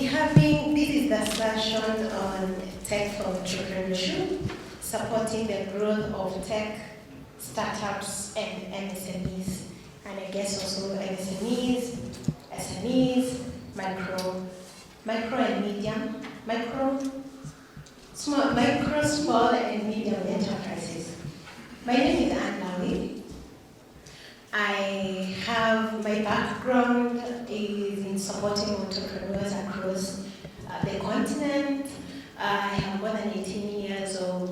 this is the session on tech for entrepreneurship, supporting the growth of tech, startups, and MSMEs. And I guess also MSMEs, SMEs, micro and medium, small and medium enterprises. My name is Anne. My background is in supporting entrepreneurs across the continent. I have more than 18 years of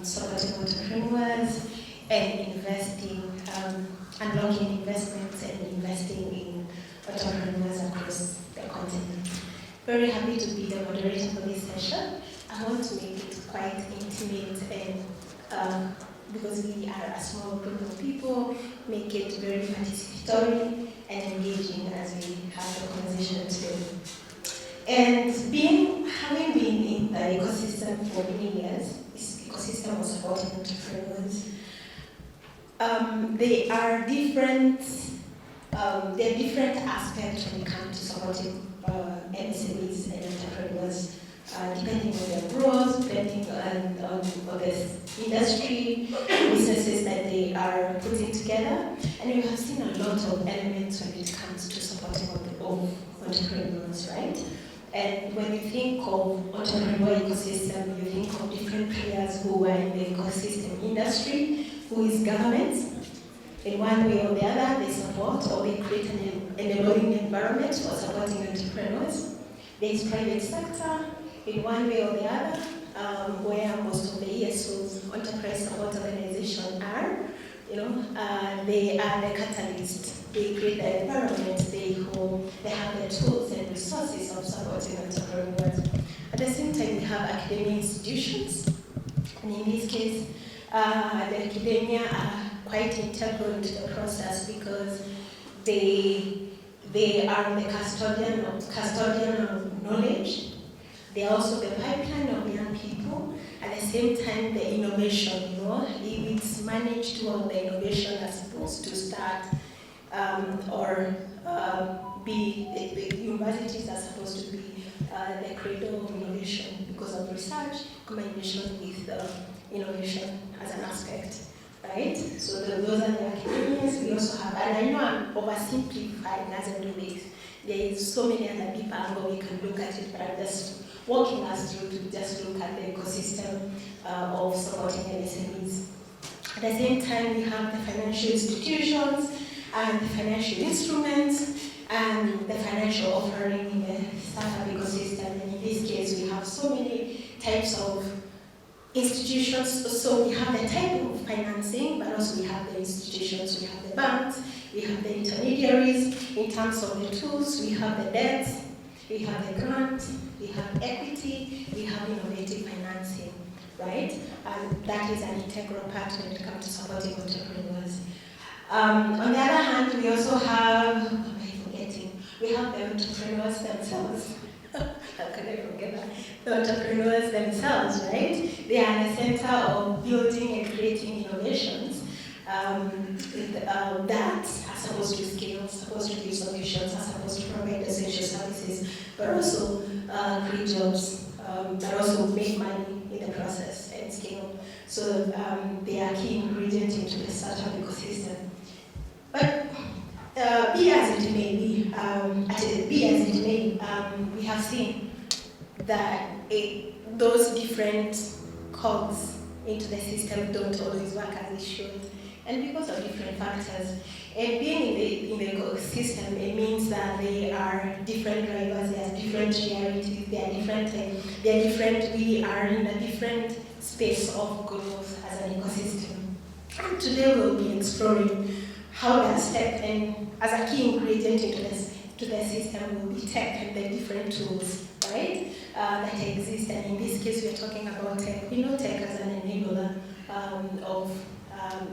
supporting entrepreneurs and investing, unlocking investments and investing in entrepreneurs across the continent. Very happy to be the moderator for this session. I want to make it quite intimate and because we are a small group of people, make it very participatory and engaging as we have the conversation today. And having been in the ecosystem for many years, this ecosystem was supporting entrepreneurs. There are different aspects when it comes to supporting MSMEs and entrepreneurs. Depending on their growth, depending on the industry, businesses that they are putting together. And we have seen a lot of elements when it comes to supporting entrepreneurs, right? And when you think of entrepreneurial ecosystem, you think of different players who are in the ecosystem industry, who is government. In one way or the other, they support or they create an enabling environment for supporting entrepreneurs. There is private sector, in one way or the other, where most of the ESOs, enterprise support organizations are, they are the catalyst. They create the environment, they have the tools and resources of supporting entrepreneurs. At the same time, we have academic institutions, and in this case, the academia are quite integral into the process because they are the custodian of knowledge. They are also the pipeline of young people. At the same time, the innovation, if it's managed well, the innovation are supposed to start the universities are supposed to be the cradle of innovation because of research, combination with innovation as an aspect, right? So those are the academics. We also have, and I know I'm oversimplifying as I do this. There is so many other deeper angles we can look at it, but I'm just walking us through to just look at the ecosystem of supporting MSMEs. At the same time, we have the financial institutions and the financial instruments and the financial offering in the startup ecosystem. And in this case, we have so many types of institutions. So we have the type of financing, but also we have the institutions. We have the banks, we have the intermediaries. In terms of the tools, we have the debts, we have the grant, we have equity, we have innovative financing, right? And that is an integral part when it comes to supporting entrepreneurs. On the other hand, we also have, we have the entrepreneurs themselves. How can I forget that? The entrepreneurs themselves, right? They are in the center of building and creating innovations that are supposed to scale, supposed to give solutions, are supposed to provide essential services, but also create jobs, but also make money in the process and scale. So they are key ingredients into the startup ecosystem. But be as it may be, we have seen that those different cogs into the system don't always work as they should, and because of different factors. And being in the ecosystem, it means that there are different drivers, there are different realities, we are in a different space of growth as an ecosystem. And today we'll be exploring how does tech, and as a key ingredient into the system will be tech and the different tools, right, that exist. And in this case, we're talking about tech. We know tech as an enabler of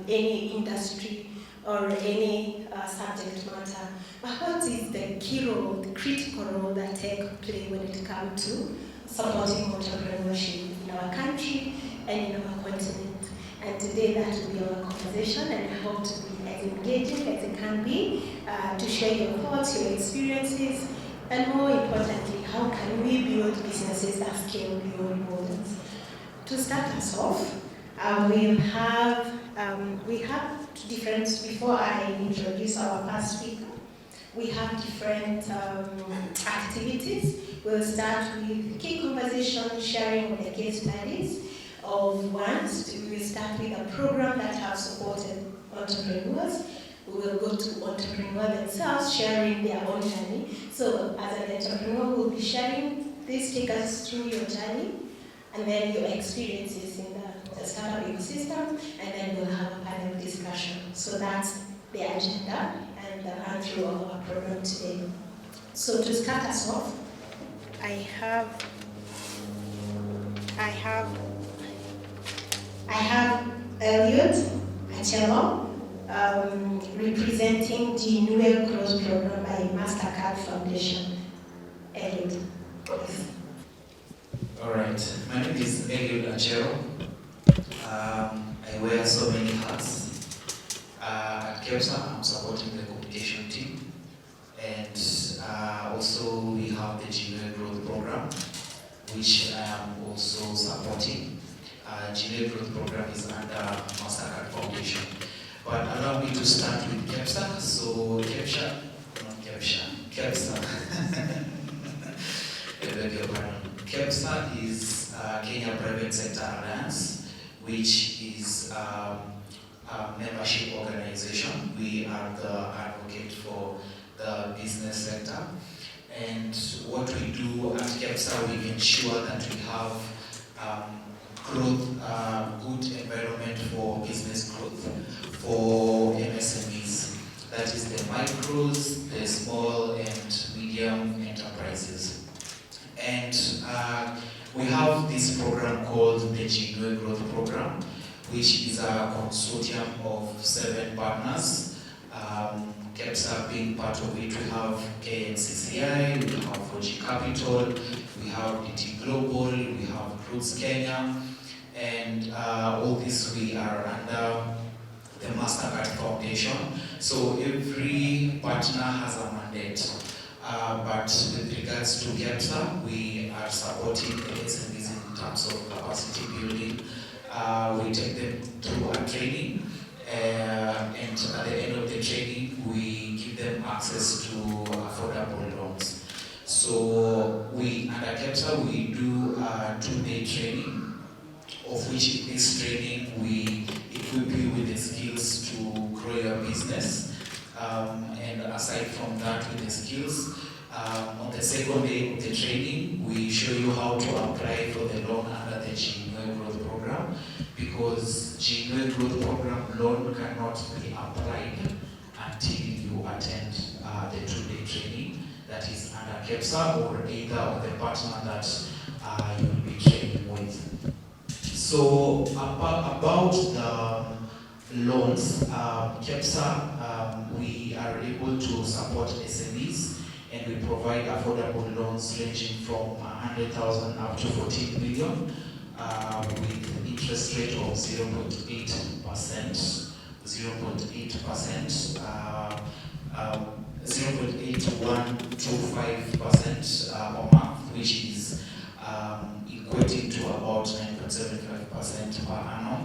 any industry or any subject matter. But what is the key role, the critical role that tech play when it comes to supporting entrepreneurship in our country and in our continent? And today that will be our conversation, and I hope to be as engaging as it can be, to share your thoughts, your experiences, And more importantly, how can we build businesses that scale beyond borders? To start us off, we have different, before I introduce our first speaker, we have different activities. We'll start with key conversation, sharing of the case studies of ones. We will start with a program that has supported entrepreneurs. We will go to entrepreneurs themselves, sharing their own journey. So as an entrepreneur, we'll be sharing, please take us through your journey and then your experiences in the startup ecosystem, and then we'll have a panel discussion. So that's the agenda and the run through of our program today. So to start us off, I have Elliot Achelo, representing the New Growth Program by MasterCard Foundation. Elliot, please. All right, my name is Eliud Achero. I wear so many hats. At KEPSA, I'm supporting the communication team, and also we have the Junior Growth Program, which I am also supporting. Junior Growth Program is under MasterCard Foundation. But allow me to start with KEPSA. So KEPSA. KEPSA is Kenya Private Sector Alliance, which is a membership organization. We are the advocate for the business sector. And what we do at KEPSA, we ensure that we have growth, good environment for business growth for MSMEs. That is the micros, the small and medium enterprises. And we have this program called the Innovate Growth Program, which is a consortium of 7 partners. KEPSA being part of it, we have KNCCI, we have 4G Capital, we have DT Global, we have Roots Kenya, and all this we are under the MasterCard Foundation. So every partner has a mandate. But with regards to KEPSA, we are supporting the SMEs in terms of capacity building. We take them through a training, and at the end of the training, we give them access to affordable loans. So under KEPSA, we do a 2-day training, of which in this training, we equip you with the skills to grow your business. And aside from that, with the skills, on the second day of the training, we show you how to apply for the loan under the Innovate Growth Program, because Innovate Growth Program loan cannot be applied until you attend the 2-day training that is under KEPSA or either of the partner that you will be training with. So about the loans, KEPSA, we are able to support SMEs, and we provide affordable loans ranging from 100,000 up to 14 million, with interest rate of 0.8%, 0.8125% per month, which is equating to about 9.75% per annum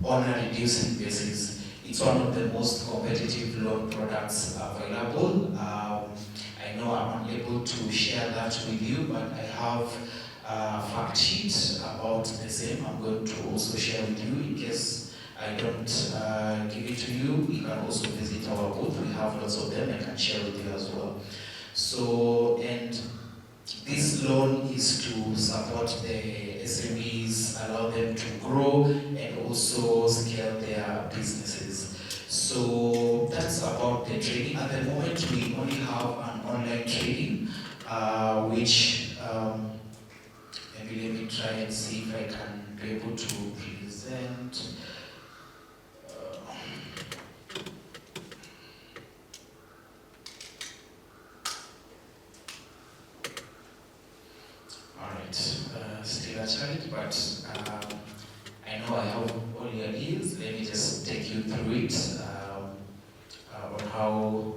on a reducing basis. It's one of the most competitive loan products available. I know I'm unable to share that with you, but I have a fact sheet about the same. I'm going to also share with you in case I don't give it to you. You can also visit our booth. We have lots of them. I can share with you as well. So, and this loan is to support the SMEs, allow them to grow and also scale their businesses. So that's about the training. At the moment, we only have an online training, which maybe let me try and see if I can be able to present. Still a challenge, but I know I have all your ears. Let me just take you through it on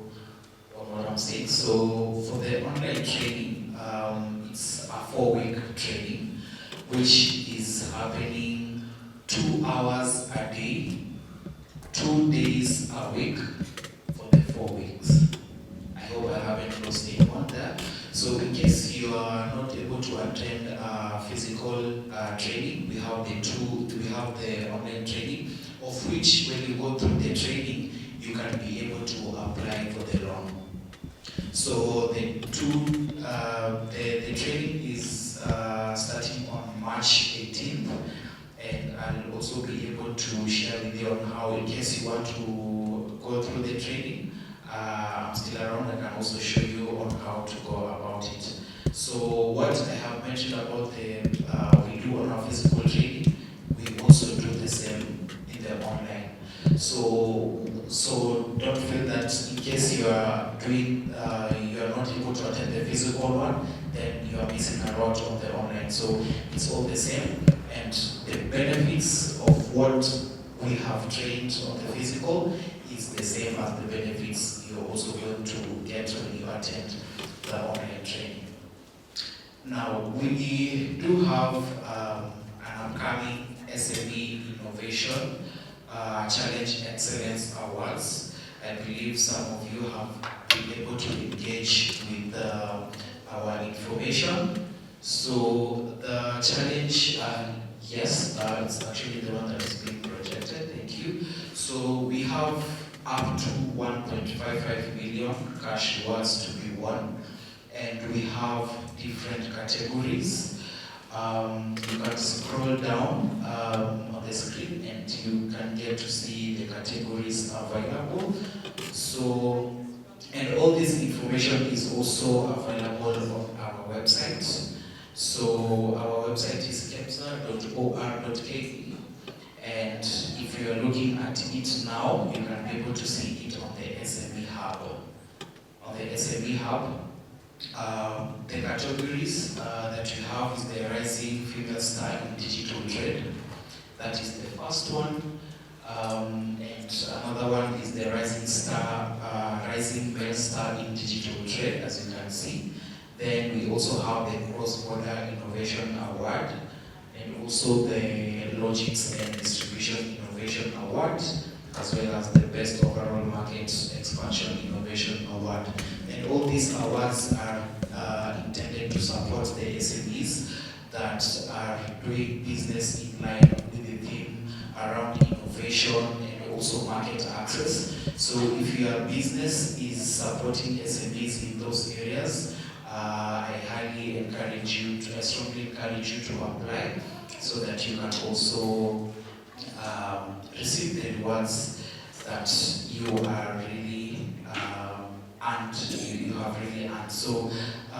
what I'm saying. So for the online training, it's a 4-week training, which is happening 2 hours a day, 2 days a week for the 4 weeks. I hope I haven't lost anyone there. So in case you are not able to attend physical training, we have the online training, of which when you go through the training, you can be able to apply for the loan. So the training is starting on March 18th, and I'll also be able to share with you on how, in case you want to go through the training, I'm still around. I can also show you on how to go about it. So what I have mentioned about we do on our physical training, we also do the same in the online. So don't feel that in case you are not able to attend the physical one, then you are missing a lot on the online. So it's all the same, and the benefits of what we have trained on the physical is the same as the benefits you're also going to get when you attend the online training. Now, we do have an upcoming SME Innovation Challenge Excellence Awards. I believe some of you have been able to engage with our information. So the challenge, yes, it's actually the one that is being projected. Thank you. So we have up to 1.55 million cash rewards to be won, and we have different categories. You can scroll down on the screen and you can get to see the categories available. So, and all this information is also available on our website. So our website is kepsa.or.ke, and if you are looking at it now, you can be able to see it on the SME Hub. On the SME Hub, the categories that you have is the Rising Female Star in Digital Trade. That is the first one. And another one is the Rising Male Star in Digital Trade, as you can see. Then we also have the Cross-Border Innovation Award, and also the Logics and Distribution Innovation Award, as well as the Best Overall Market Expansion Innovation Award. And all these awards are intended to support the SMEs that are doing business in line with the theme around innovation and also market access. So if your business is supporting SMEs in those areas, I strongly encourage you to apply so that you can also receive the rewards that you are really you have really earned. So a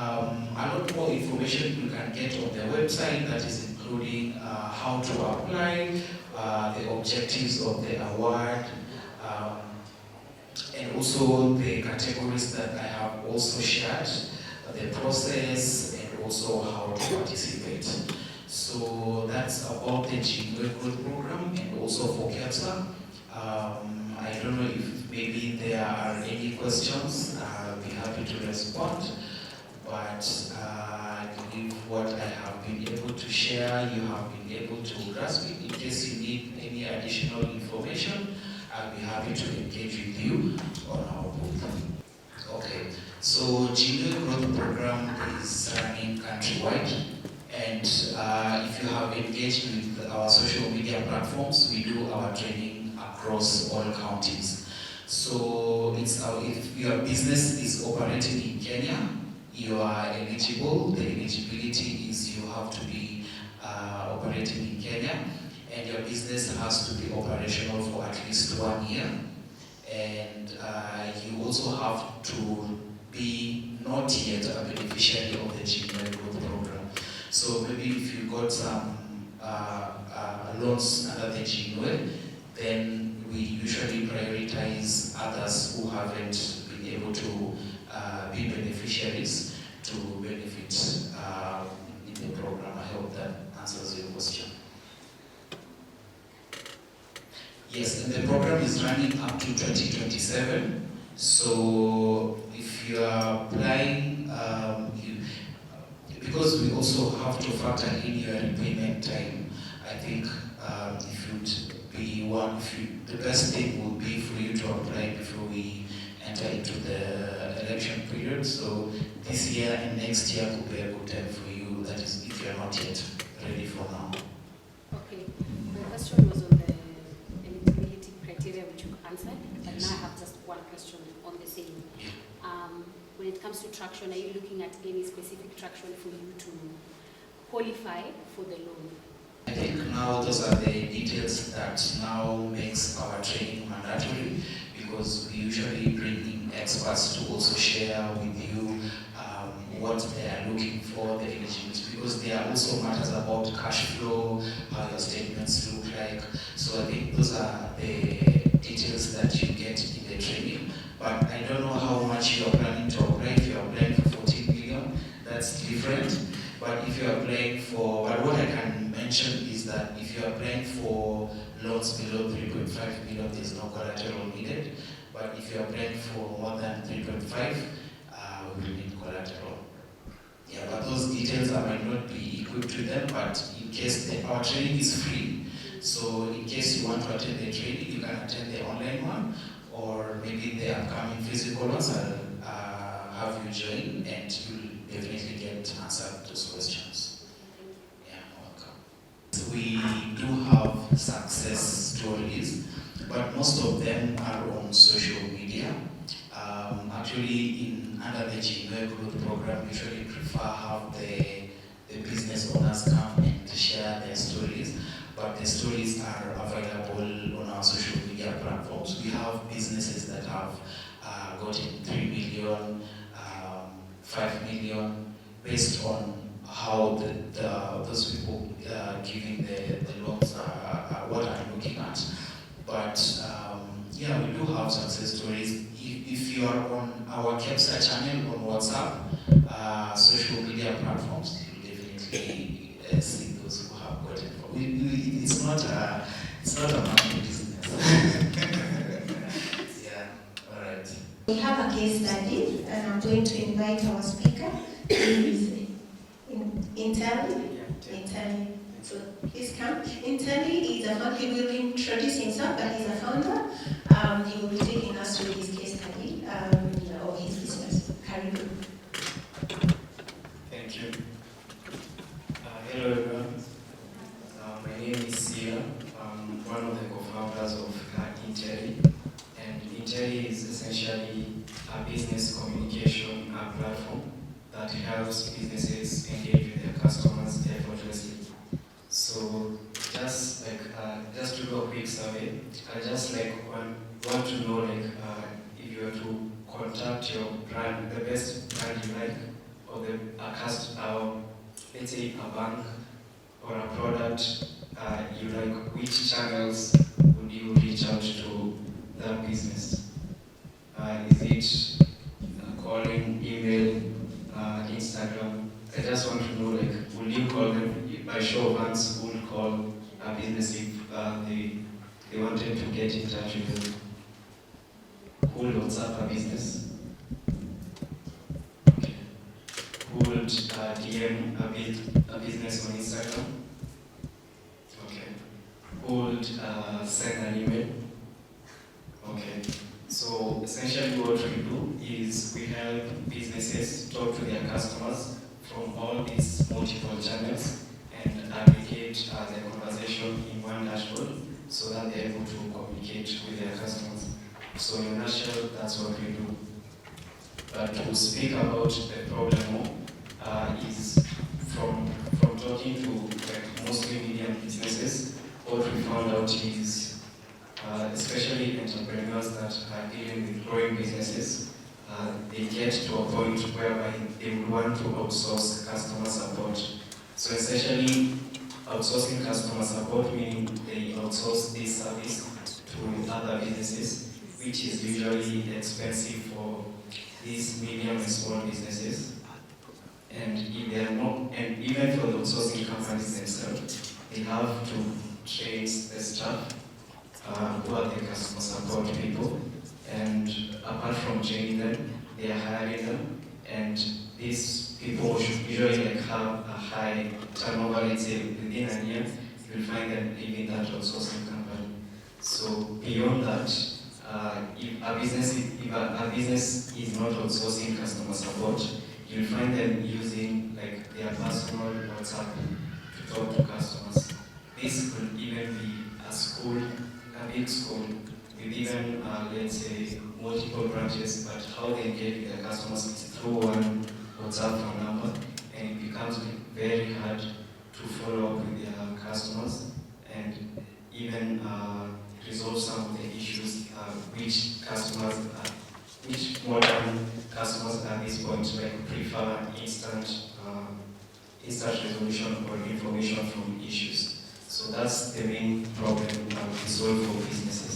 lot more information you can get on the website, that is including how to apply, the objectives of the award, and also the categories that I have also shared, the process, and also how to participate. So that's about the Innovate Growth Program, and also for KEPSA. I don't know if maybe there are any questions. I'll be happy to respond. But I believe what I have been able to share, you have been able to grasp it. In case you need any additional information, I'll be happy to engage with you on our booth. Okay, so Innovate Growth Program is running countrywide. And if you have engaged with our social media platforms, we do our training across all counties. So if your business is operating in Kenya, you are eligible. The eligibility is you have to be operating in Kenya, and your business has to be operational for at least 1 year. And you also have to be not yet a beneficiary of the Innovate Growth Program. So maybe if you got some loans under the Innovate, then we usually prioritize others who haven't been able to be beneficiaries to benefit in the program. I hope that answers your question. Yes, and the program is running up to 2027, So if you are applying, because we also have to factor in your repayment time, I think if you'd be the best thing would be for you to apply before we enter into the election period. So this year and next year will be a good time for you, that is if you are not yet ready for now. Okay, my question was on the eligibility criteria which you answered, but Yes. now I have just one question on the same. Yeah. When it comes to traction, are you looking at any specific traction for you to qualify for the loan? I think now those are the details that now makes our training mandatory, because we usually bring in experts to also share with you what they are looking for, the eligibility, because there are also matters about cash flow, how your statements look like. So I think those are the details that you get in the training. But I don't know how much you are planning to apply. If you are applying for 14 million, that's different. But if you are applying for, but what I can mention is that if you are applying for loans below 3.5 million, there's no collateral needed. But if you are applying for more than 3.5, we will need collateral. Yeah, but those details I might not be equipped to them, but in case our training is free, so in case you want to attend the training, you can attend the online one, or maybe the upcoming physical ones. I'll have you join, and you'll definitely get answered those questions. Yeah, welcome. So we do have success stories, but most of them are on social media. Actually, under the GMA Growth Program, we usually prefer have the business owners come and share their stories, but the stories are available on our social media platforms. We have businesses that have gotten 3 million, 5 million, based on how those people giving the loans are what I'm looking at. But yeah, we do have success stories. If you are on our Capsa channel on WhatsApp, social media platforms, you definitely see those who have gotten. It's not a money business. Yeah, all right. We have a case study, and I'm going to invite our speaker. Internally. So please come. Internally, he's a founder. He will introduce himself, but he's a founder. He will be taking us through his case study or his business. Karibu. Thank you. Hello everyone. My name is Sia. I'm one of the co-founders of Interi. And Interi is essentially a business communication platform that helps businesses engage with their customers effortlessly. So just to do a quick survey, I just want to know if you were to contact your brand, the best brand you like, or let's say a bank or a product you like, which channels would you reach out to that business? Is it calling, email, Instagram? I just want to know, will you call them? By show of hands, who would call a business if they wanted to get in touch with you? Who would WhatsApp a business? Okay. Who would DM a business on Instagram? Okay. Who would send an email? Okay. So essentially what we do is we help businesses talk to their customers from all these multiple channels and aggregate the conversation in one dashboard so that they're able to communicate with their customers. So in a nutshell, that's what we do. But to speak about the problem more, is from talking to mostly medium businesses, what we found out is, especially entrepreneurs that are dealing with growing businesses, they get to a point whereby they would want to outsource customer support. So essentially, outsourcing customer support meaning they outsource this service to other businesses, which is usually expensive for these medium and small businesses. And if they are not, and even for the outsourcing companies themselves, they have to train the staff who are the customer support people. And apart from training them, they are hiring them, and these people should usually have a high turnover. Let's say within a year, you'll find them leaving that outsourcing company. So beyond that, if a business is not outsourcing customer support, you'll find them using their personal WhatsApp to talk to customers. This could even be a school, a big school, with even, let's say, multiple branches, but how they engage with their customers is through one WhatsApp phone number, and it becomes very hard to follow up with their customers and even resolve some of the issues which modern customers at this point prefer instant resolution or information from issues. So that's the main problem we solve for businesses.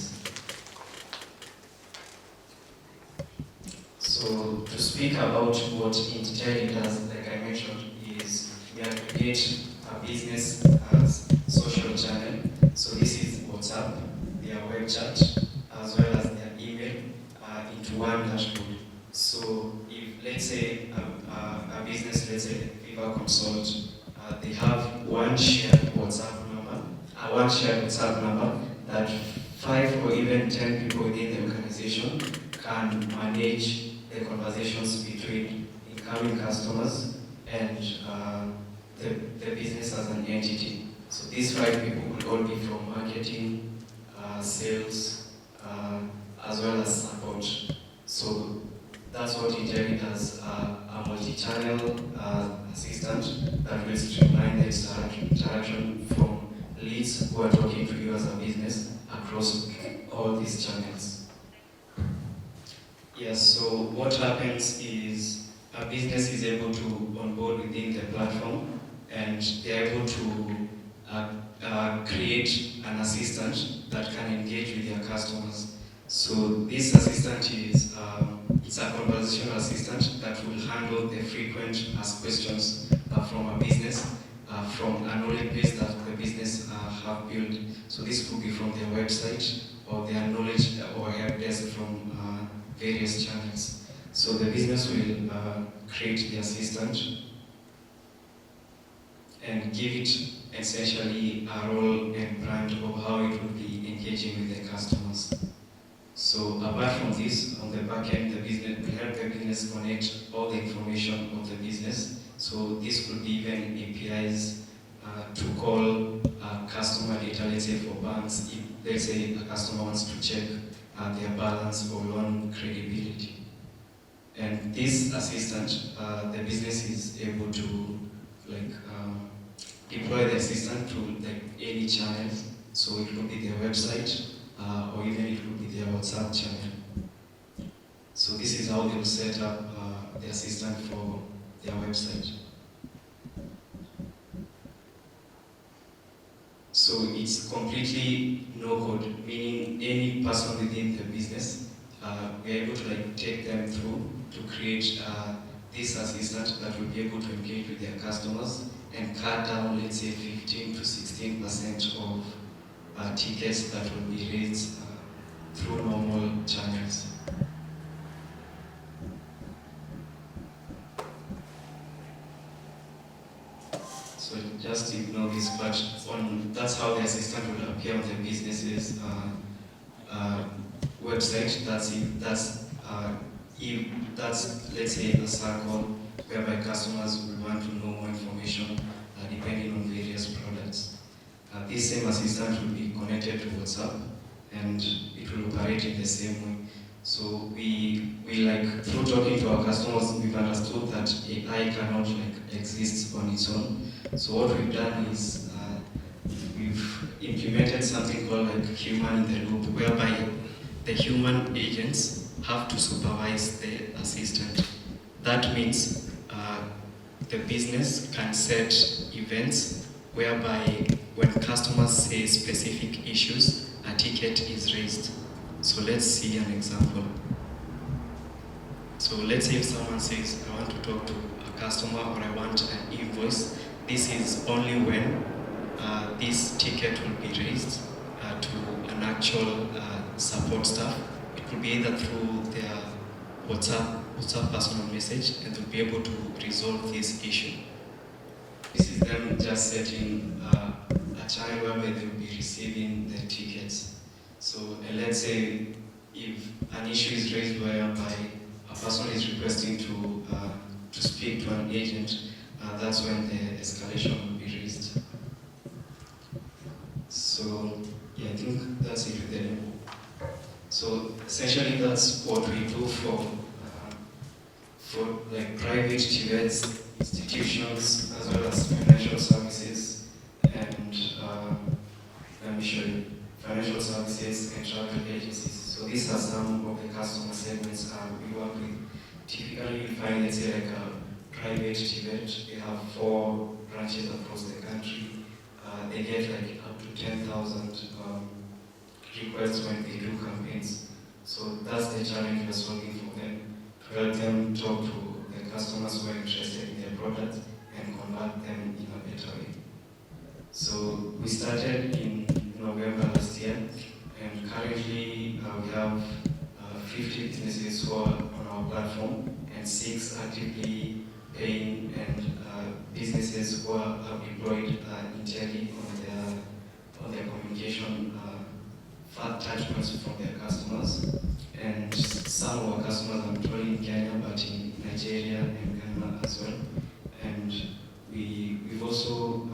So to speak about what Intelli does, like I mentioned, is we aggregate a business as social channel. So this is WhatsApp, their web chat, as well as their email into one dashboard. So if, let's say, a business, let's say Viva Consult, they have one shared WhatsApp number that 5 or even 10 people within the organization can manage the conversations between incoming customers and the business as an entity. So these 5 people could all be from marketing, sales, as well as support. So that's what Intelli does, a multi-channel assistant that will streamline the interaction from leads who are talking to you as a business across all these channels. Yes, so what happens is a business is able to onboard within the platform, and they're able to create an assistant that can engage with their customers. So this assistant is it's a conversational assistant that will handle the frequent asked questions from a business, from a knowledge base that the business have built. So this could be from their website or their knowledge or help desk from various channels. So the business will create the assistant and give it essentially a role and brand of how it would be engaging with the customers. So apart from this, on the back end, the business will help the business connect all the information of the business. So this could be even APIs to call customer data, let's say for banks, if let's say a customer wants to check their balance or loan credibility. And this assistant, the business is able to deploy the assistant to any channel. So it could be their website, or even it could be their WhatsApp channel. So this is how they will set up the assistant for their website. So it's completely no-code, meaning any person within the business, we are able to take them through to create this assistant that will be able to engage with their customers and cut down, let's say, 15 to 16% of tickets that will be raised through normal channels. So just ignore this, but that's how the assistant will appear on the business's website. That's let's say a circle whereby customers will want to know more information depending on various products. This same assistant will be connected to WhatsApp, and it will operate in the same way. So we through talking to our customers, we've understood that AI cannot exist on its own. So what we've done is we've implemented something called human in the loop, whereby the human agents have to supervise the assistant. That means the business can set events whereby when customers say specific issues, a ticket is raised. So let's see an example. So let's say if someone says, I want to talk to a customer or I want an invoice, this is only when this ticket will be raised to an actual support staff. It could be either through their WhatsApp personal message, and they'll be able to resolve this issue. This is them just setting a channel whereby they'll be receiving the tickets. So let's say if an issue is raised whereby a person is requesting to speak to an agent, that's when the escalation will be raised. So yeah, I think that's it with the demo. So essentially, that's what we do for like private TVETs, institutions, as well as financial services, and let me show you, financial services and travel agencies. So these are some of the customer segments we work with. Typically, you find, let's say, like a private TVET, they have 4 branches across the country. They get like up to 10,000 requests when they do campaigns. So that's the challenge we're solving for them, to help them talk to the customers who are interested in their product and convert them in a better way. So we started in November last year, and currently we have 50 businesses who are on our platform and 6 actively paying, and businesses who are deployed internally on their communication touchpoints from their customers. And some of our customers are not only in Kenya but in Nigeria and Ghana as well. And we've also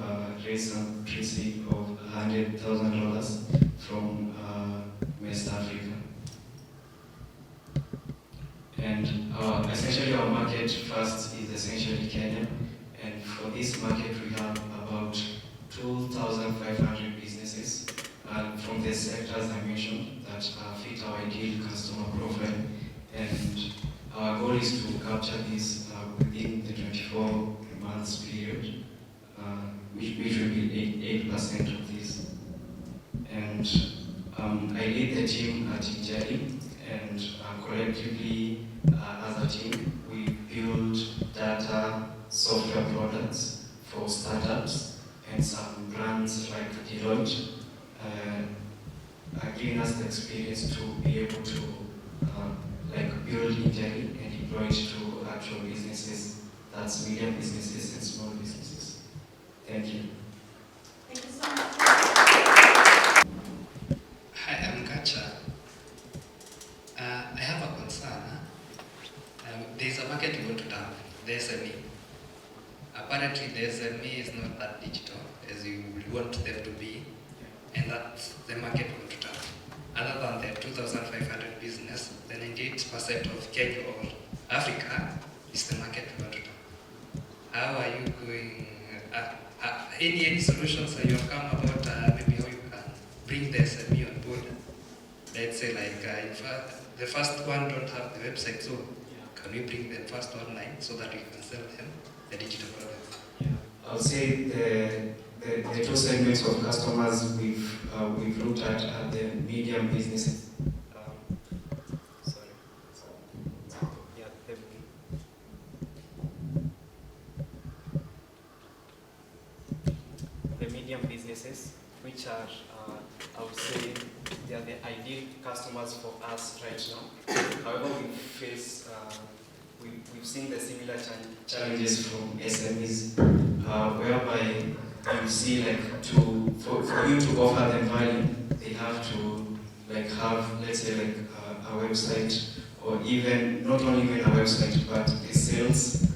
raised some pre-seed of $100,000 from West Africa. And essentially our market first is essentially Kenya. And for this market we have about 2,500 businesses from the sectors I mentioned that fit our ideal customer profile. And our goal is to capture this within the 24 months period, which will be 8% of this. And I lead the team at Injali, and collectively as a team we build data software products for startups and some brands like Deloitte, giving us the experience to be able to build Injali and deploy it to actual businesses, that's medium businesses and small businesses. Thank you. Thank you so much. Hi, I'm Kacha. I have a concern. There is a market we want to tap, the SME. Apparently, the SME is not that digital as you would want them to be, and that's the market we want to tap. Other than the 2,500 business, the 98% of Kenya or Africa is the market we want to tap. How are you going? Any solutions that you have come about? Maybe how you can bring the SME on board? Let's say in fact, the first one don't have the website, so can we bring them first online so that we can sell them the digital products? I would say the 2 segments of customers we've looked at are the medium businesses. The medium businesses, which are, I would say, they are the ideal customers for us right now. However, we've seen the similar challenges from SMEs, whereby you see for you to offer them value, they have to have, let's say, a website, or even not only even a website, but the sales,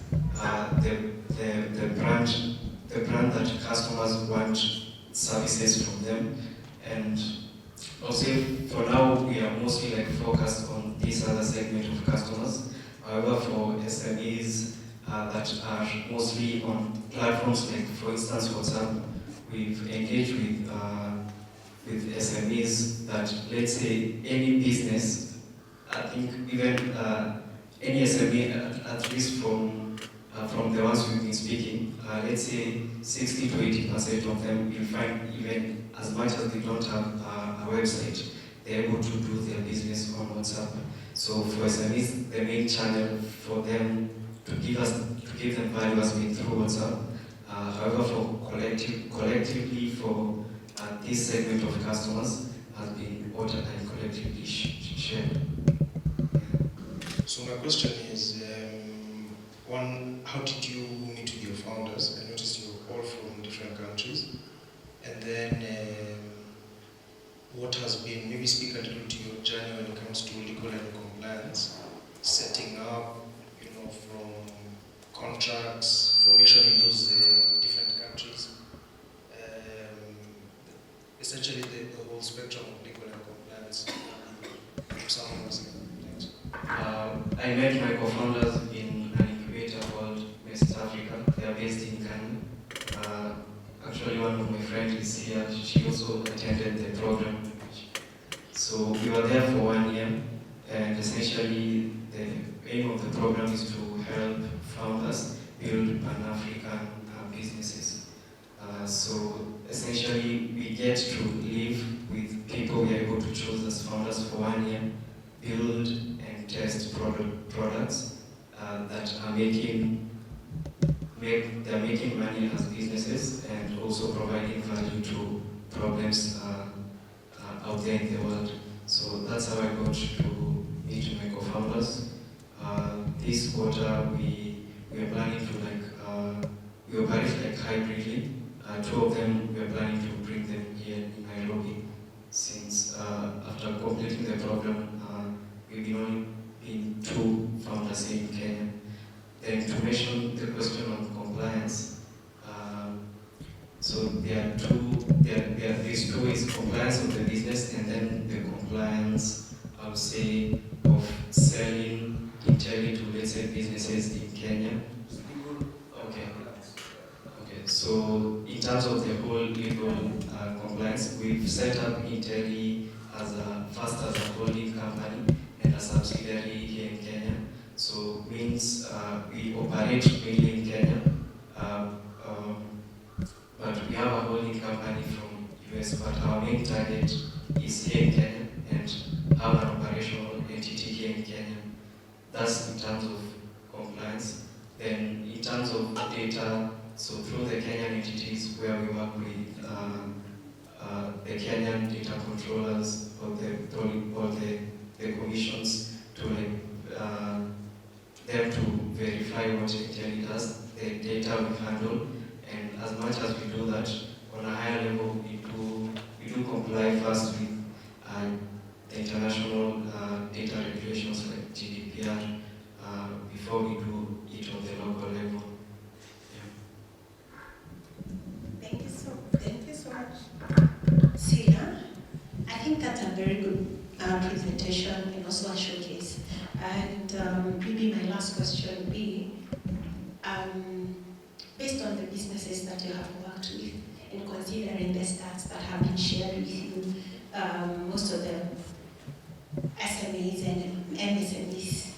the brand that customers want services from them. And also, for now, we are mostly focused on this other segment of customers. However, for SMEs that are mostly on platforms like, for instance, WhatsApp, we've engaged with SMEs that, let's say, any business, I think even any SME, at least from the ones we've been speaking, let's say 60 to 80% of them, you'll find even as much as they don't have a website, they're able to do their business on WhatsApp. So for SMEs, the main channel for them to give them value has been through WhatsApp. However, for collectively for this segment of customers has been ordered and collectively shared. So So my question is, one, how did you meet with your founders? I noticed you're all from different countries. And then, what has been, maybe speak a little to your journey when it comes to legal and compliance, setting up, from contracts, formation in those different countries, essentially the whole spectrum of legal and compliance. If someone was thanks. I met my co-founders in an incubator called West Africa. They are based in Ghana. Actually, one of my friends is here. She also attended the program. So we were there for 1 year, and essentially the aim of the program is to help founders build Pan-African businesses. So essentially, we get to live with people we are able to choose as founders for 1 year, build and test products that are making money as businesses and also providing value to problems out there in the world. So that's how I got to meet my co-founders. This quarter we are planning to we operate hybridly. Two of them we are planning to bring them here in Nairobi, since after completing the program we've only been 2 founders here in Kenya. Then to mention the question on compliance, so there are these two is compliance of the business and then the compliance, I would say, of selling entirely to, let's say, businesses in Kenya. Okay. So in terms of the whole legal compliance, we've set up Intelli first as a holding company and a subsidiary here in Kenya. So means we operate mainly in Kenya, but we have a holding company from US, but our main target is here in Kenya and have an operational entity here in Kenya. That's in terms of compliance. Then in terms of data, so through the Kenyan entities where we work with the Kenyan data controllers or the commissions to them to verify what Intelli does, the data we handle, and as much as we do that, on a higher level we do comply first with the international data regulations like GDPR before we do it on the local level. Thank you so much, Sila. I think that's a very good presentation and also a showcase. And maybe my last question would be, based on the businesses that you have worked with, and considering the stats that have been shared with you, most of the SMEs and MSMEs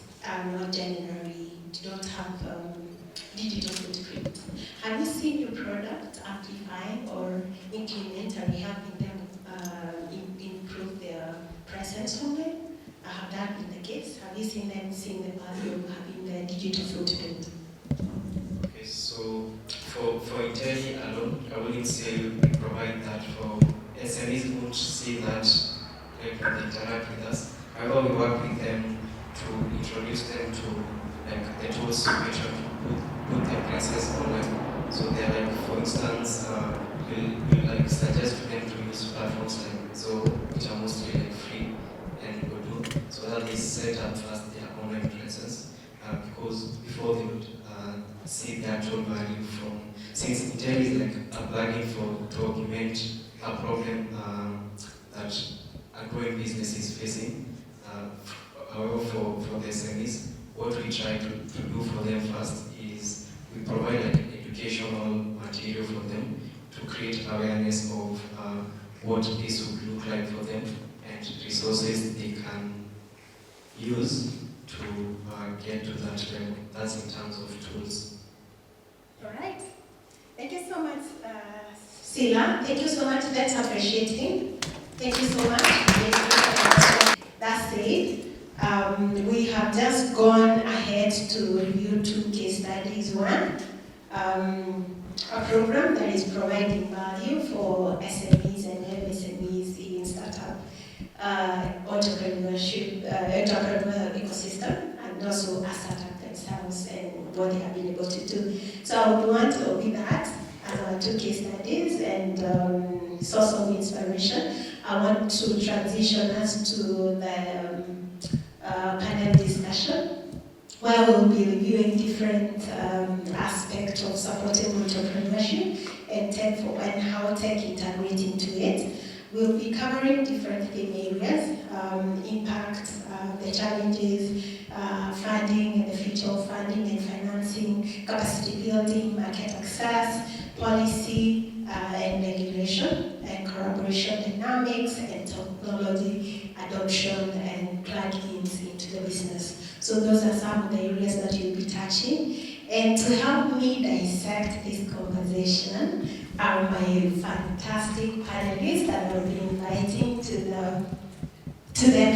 not generally don't have digital footprint. Have you seen your product amplifying or incrementally helping them improve their presence online? Have that been the case? Have you seen them seeing the value of having the digital footprint? Okay, so for Intelli alone, I wouldn't say we provide that. For SMEs won't see that when they interact with us. However, we work with them to introduce them to the tools to make sure to put their prices online. So they're for instance, we'll suggest to them to use platforms like Zoho, which are mostly free and Godoo, so that they set up first their online presence, because before they would see the actual value from, since Intelli is a plugin to augment a problem that a growing business is facing. However, for the SMEs, what we try to do for them first is we provide educational material for them to create awareness of what this would look like for them and resources they can use to get to that level. That's in terms of tools. All right. Thank you so much, Sila. Thank you so much. Let's appreciate him. Thank you so much. That said, we have just gone ahead to review 2 case studies. One, a program that is providing value for SMEs and MSMEs in startup entrepreneurship, entrepreneurial ecosystem, and and also a startup themselves and what they have been able to do. So I would want to open that as our 2 case studies and source of inspiration. I want to transition us to the panel discussion, where we'll be reviewing different aspects of supporting entrepreneurship and how tech integrates into it. We'll be covering different theme areas, impact, the challenges, funding and the future of funding and financing, capacity building, market access, policy and regulation, and collaboration dynamics, and technology adoption and plug-ins into the business. So those are some of the areas that you'll be touching. And to help me dissect this conversation are my fantastic panelists that I'll be inviting to the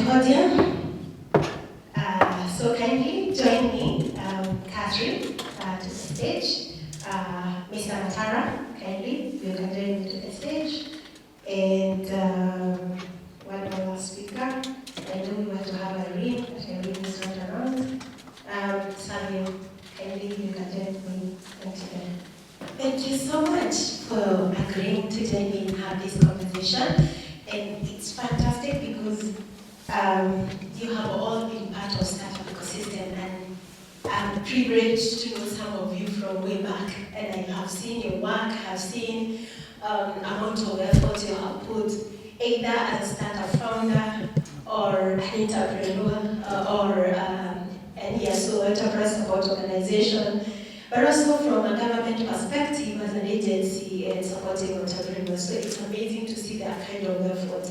podium. So kindly join me, Catherine, to the stage. Mr. Matara, kindly, you can join me to the stage. And one more last speaker. I know we want to have a ring, but a ring is not around. Samuel, kindly, you can join me. Thank you so much for agreeing to join me and have this conversation. And it's fantastic because you have all been part of startup ecosystem, and I'm privileged to know some of you from way back. And I have seen your work, I've seen amount of effort you have put, either as a startup founder or an entrepreneur or an ESO, enterprise support organization, but also from a government perspective as an agency and supporting entrepreneurs. So it's amazing to see that kind of effort.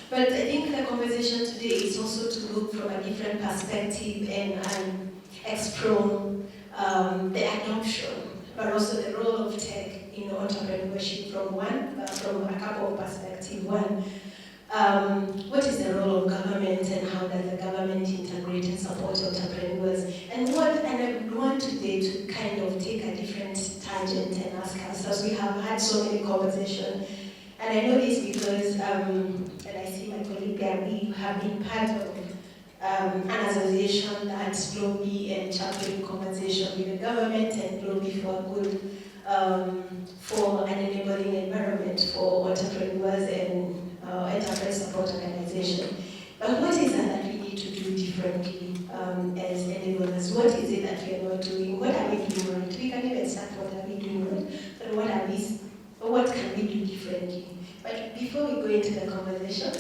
But I think the conversation today is also to look from a different perspective and explore the adoption, but also the role of tech in entrepreneurship from a couple of perspectives. One, what is the role of government and how does the government integrate and support entrepreneurs? And I want today to kind of take a different tangent and ask us, as we have had so many conversations, and I know this because, and I see my colleague there, we have been part of an association that's lobby and championing conversation with the government and lobby for good, for an enabling environment for entrepreneurs and enterprise support organization. But what is it that we need to do differently as enablers? What is it that we are not doing? What are we doing right? We can even start what are we doing right, but what can we do differently? But before we go into the conversation,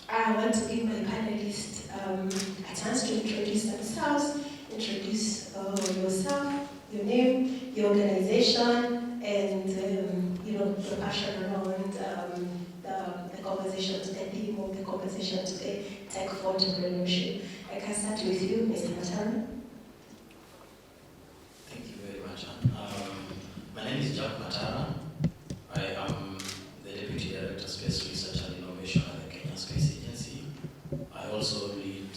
I want to give my panelists a chance to introduce themselves, introduce yourself, your name, your organization, and your passion around the conversation, the theme of the conversation today, tech for entrepreneurship. I can start with you, Mr. Matara. Thank you very much. My name is Jack Matara. I am the Deputy Director, Space Research and Innovation at the Kenya Space Agency. I also lead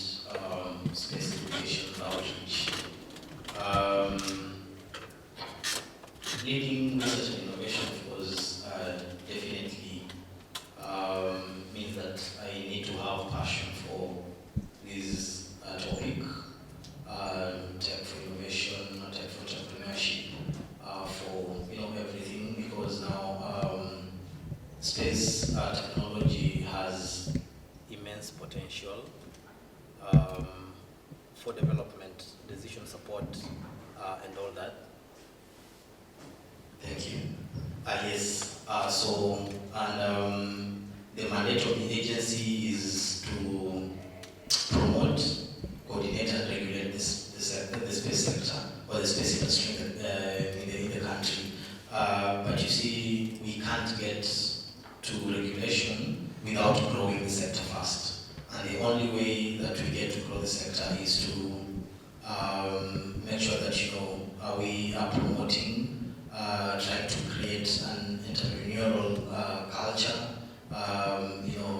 space education outreach. Leading research and innovation was definitely means that I need to have passion for this topic, tech for innovation, tech for entrepreneurship, for everything, because now space technology has immense potential for development, decision support, and all that. Thank you. Yes. The mandate of the agency is to promote, coordinate, and regulate the space sector or the space industry in the country. But you see, we can't get to regulation without growing the sector first. And the only way that we get to grow the sector is to make sure that we are promoting, trying to create an entrepreneurial culture,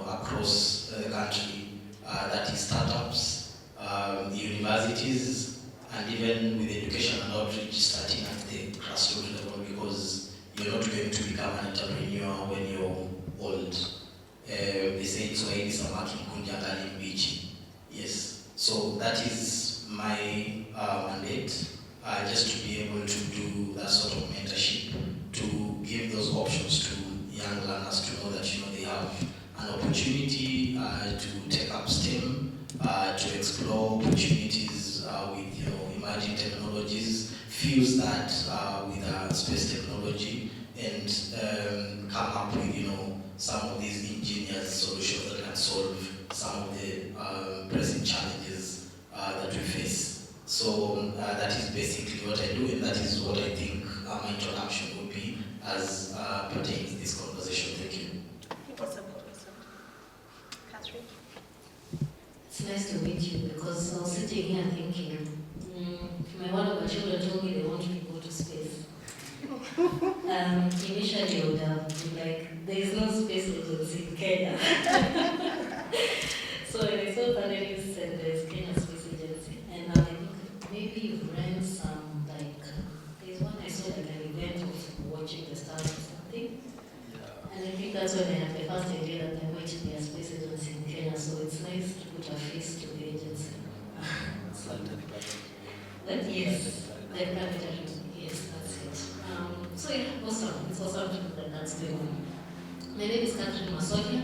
across the country. That is startups, universities, and even with education and outreach starting at the grassroots level, because you're not going to become an entrepreneur when you're old. They say Swahili samaki kunja ndani mbichi. Yes. So that is my mandate, just to be able to do that sort of mentorship, to give those options to young learners to know that they have an opportunity to take up STEM, to explore opportunities with emerging technologies, fuse that with space technology, and come up with some of these ingenious solutions that can solve some of the pressing challenges that we face. So that is basically what I do, and that is what I think my introduction would be as pertains to this conversation. Thank you. Thank you so much, Professor. Catherine? It's nice to meet you, because I was sitting here thinking, one of my children told me they want me to go to space. Initially I would have been like, there is no space agency in Kenya. So when I saw that it said there's Kenya Space Agency, and I think maybe you've ran some, there's one I saw like an event of watching the stars or something. And I think that's when I had the first idea that there might be a space agency in Kenya, so it's nice to put a face to the agency. But yes, the planetary, yes, that's it. So yeah, awesome. It's awesome that that's going on. My name is Catherine Masonia.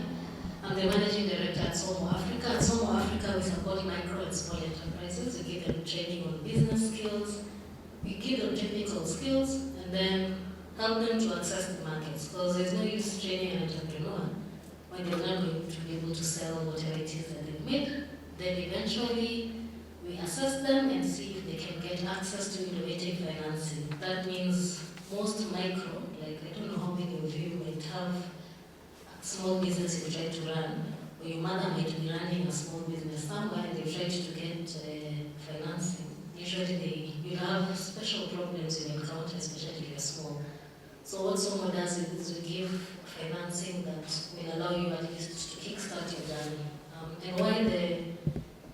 I'm the managing director at Somo Africa. At Somo Africa, we support micro and small enterprises. We give them training on business skills, we give them technical skills, and then help them to access the markets. Because there's no use training an entrepreneur when they're not going to be able to sell whatever it is that they've made. Then eventually, we assess them and see if they can get access to innovative financing. That means most micro, I don't know how many of you might have a small business you try to run, or your mother might be running a small business somewhere and they try to get financing. Usually you have special problems you encounter, especially if you're small. So what Somo does is we give financing that will allow you at least to kickstart your journey. And why the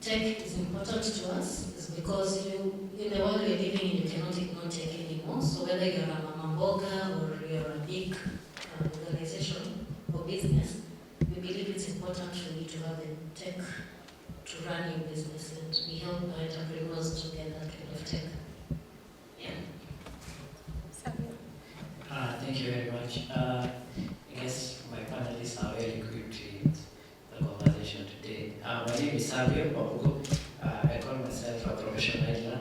tech is important to us is because in the world we're living in, you cannot ignore tech anymore. So whether you're a mama mboga or you're a big organization or business, we believe it's important for you to have the tech to run your business, and we help entrepreneurs to get that kind of tech. Yeah. Samuel? Thank you very much. I guess my panelists are very equipped with the conversation today. My name is Savio Papugo. I call myself a professional idler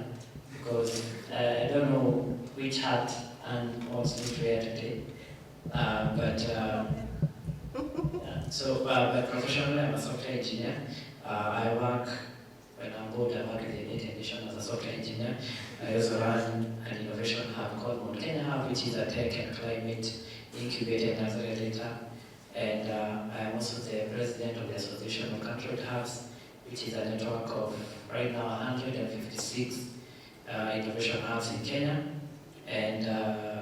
because I don't know which hat and wants me to wear today. But professionally, I'm a software engineer. I work, when I'm bored, I work with the United Nations as a software engineer. I also run an innovation hub called Mount Kenya Hub, which is a tech and climate incubator and accelerator. And I'm also the president of the Association of Controlled Hubs, which is a network of right now 156 innovation hubs in Kenya, and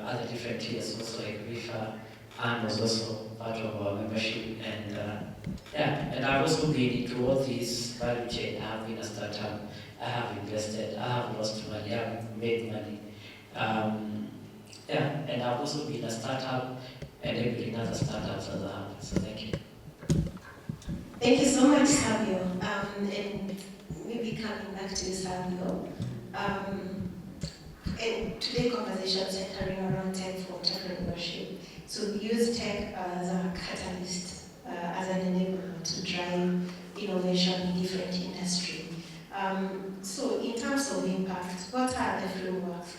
other different tiers also like RIFA, and was also part of our membership. And I've also been into all these value chain. I have been a startup, I have invested, I have lost money, I have made money. And I've also been a startup and enabling other startups as a hub. So thank you. Thank you so much, Savio. And maybe coming back to Savio. And today's conversation centering around tech for entrepreneurship. So we use tech as a catalyst, as an enabler to drive innovation in different industries. So in terms of impact, what are the frameworks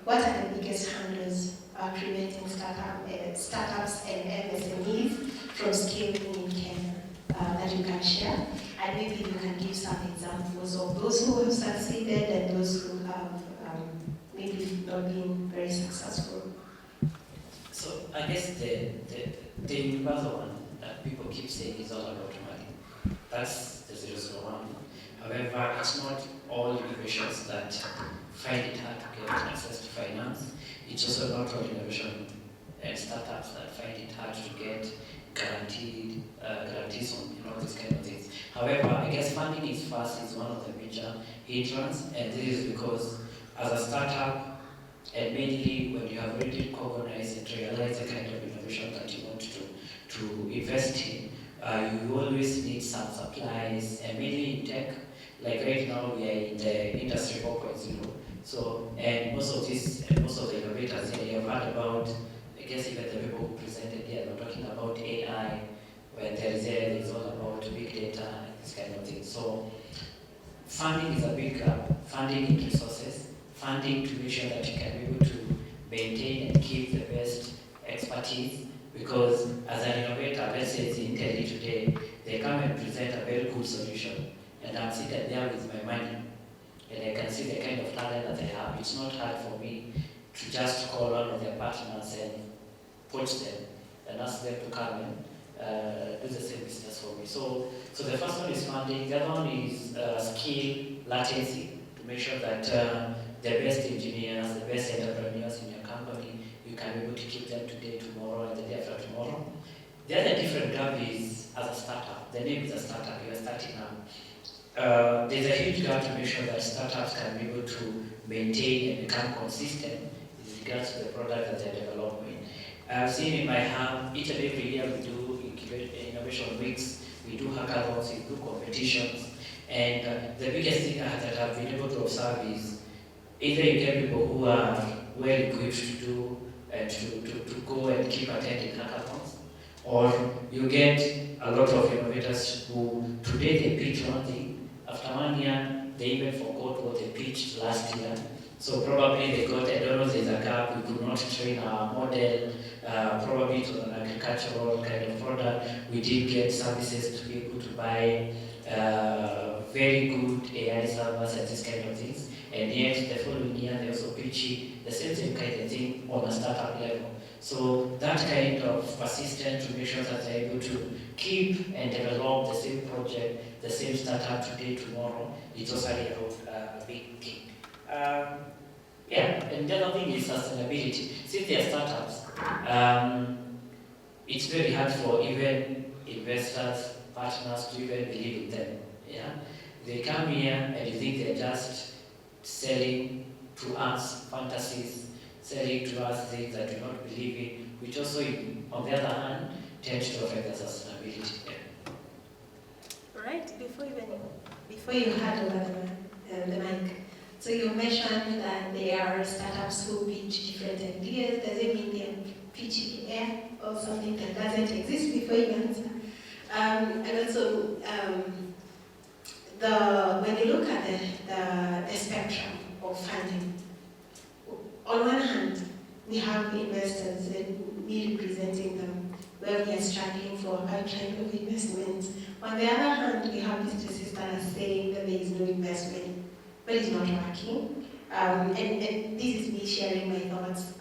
what are the biggest hurdles preventing startups and MSMEs from scaling in Kenya that you can share? And maybe you can give some examples of those who have succeeded and those who have maybe not been very successful. So I guess the universal one that people keep saying is all about money. That's the 001. However, it's not all innovations that find it hard to get access to finance. It's also not all innovation and startups that find it hard to get guarantees on these kind of things. However, I guess funding is one of the major hindrances, and this is because as a startup, and mainly when you have already recognized and realized the kind of innovation that you want to invest in, you always need some supplies, and mainly in tech. Like right now, we are in the industry 4.0. So, and most of the innovators here, you have heard about, I guess even the people who presented here, they're talking about AI, when it's all about big data and this kind of thing. So, funding is a big gap. Funding in resources, funding to make sure that you can be able to maintain and keep the best expertise. Because as an innovator, let's say it's in Intel today, they come and present a very good solution, and I'm sitting there with my money, and I can see the kind of talent that they have. It's not hard for me to just call one of their partners and poach them and ask them to come and do the same business for me. So the first one is funding. The other one is skill latency, to make sure that the best engineers, the best entrepreneurs in your company, you can be able to keep them today, tomorrow, and the day after tomorrow. The other different gap is as a startup. The name is a startup. You are starting now. There's a huge gap to make sure that startups can be able to maintain and become consistent with regards to the product that they're developing. I've seen in my hub, each and every year we do innovation weeks, we do hackathons, we do competitions, and the biggest thing that I've been able to observe is either you get people who are well equipped to do and to go and keep attending hackathons, or you get a lot of innovators who today they pitch one thing, after 1 year they even forgot what they pitched last year. So probably they got, I don't know, there's a gap, we could not train our model, probably it was an agricultural kind of product. We did get services to be able to buy very good AI servers and this kind of things. And yet the following year they also pitch the same kind of thing on a startup level. So that kind of persistence to make sure that they're able to keep and develop the same project, the same startup today, tomorrow, it's also a big thing. And the other thing is sustainability. Since they are startups, it's very hard for even investors, partners to even believe in them. Yeah, they come here and you think they're just selling to us fantasies, selling to us things that we don't believe in, which also, on the other hand, tends to affect the sustainability. Right, before you hand over the mic, so you mentioned that there are startups who pitch different ideas. Does it mean they're pitching air or something that doesn't exist before you answer? And also, when you look at the spectrum of funding, on one hand, we have investors and we representing them, where we are struggling for a kind of investment. On the other hand, we have businesses that are saying that there is no investment, but it's not working. And this is me sharing my thoughts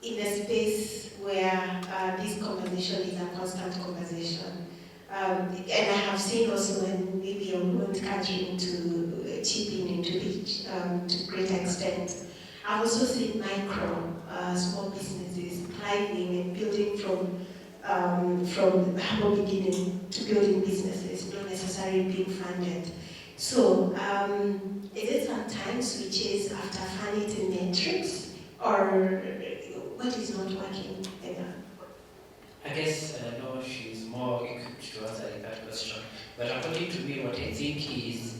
in a space where this conversation is a constant conversation. And I have seen also, and maybe I won't catch you to chip in into it to a greater extent. I've also seen micro, small businesses thriving and building from humble beginning to building businesses, not necessarily being funded. So, is it sometimes switches after funding metrics, or what is not working ever? I guess I know she's more equipped to answer that question, but according to me, what I think is,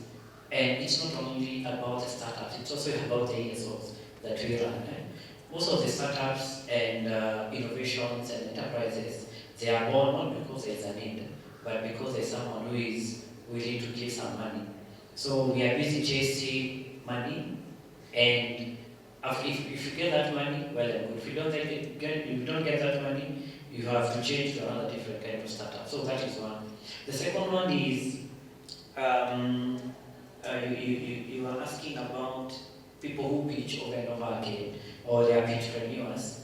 and it's not only about the startups, it's also about the ESOs that we run. Most of the startups and innovations and enterprises, they are born not because there's a need, but because there's someone who is willing to give some money. So we are busy chasing money, and if you get that money, well and good. If you don't get that money, you have to change to another different kind of startup. So that is one. The second one is you are asking about people who pitch over and over again, or they are pitchpreneurs.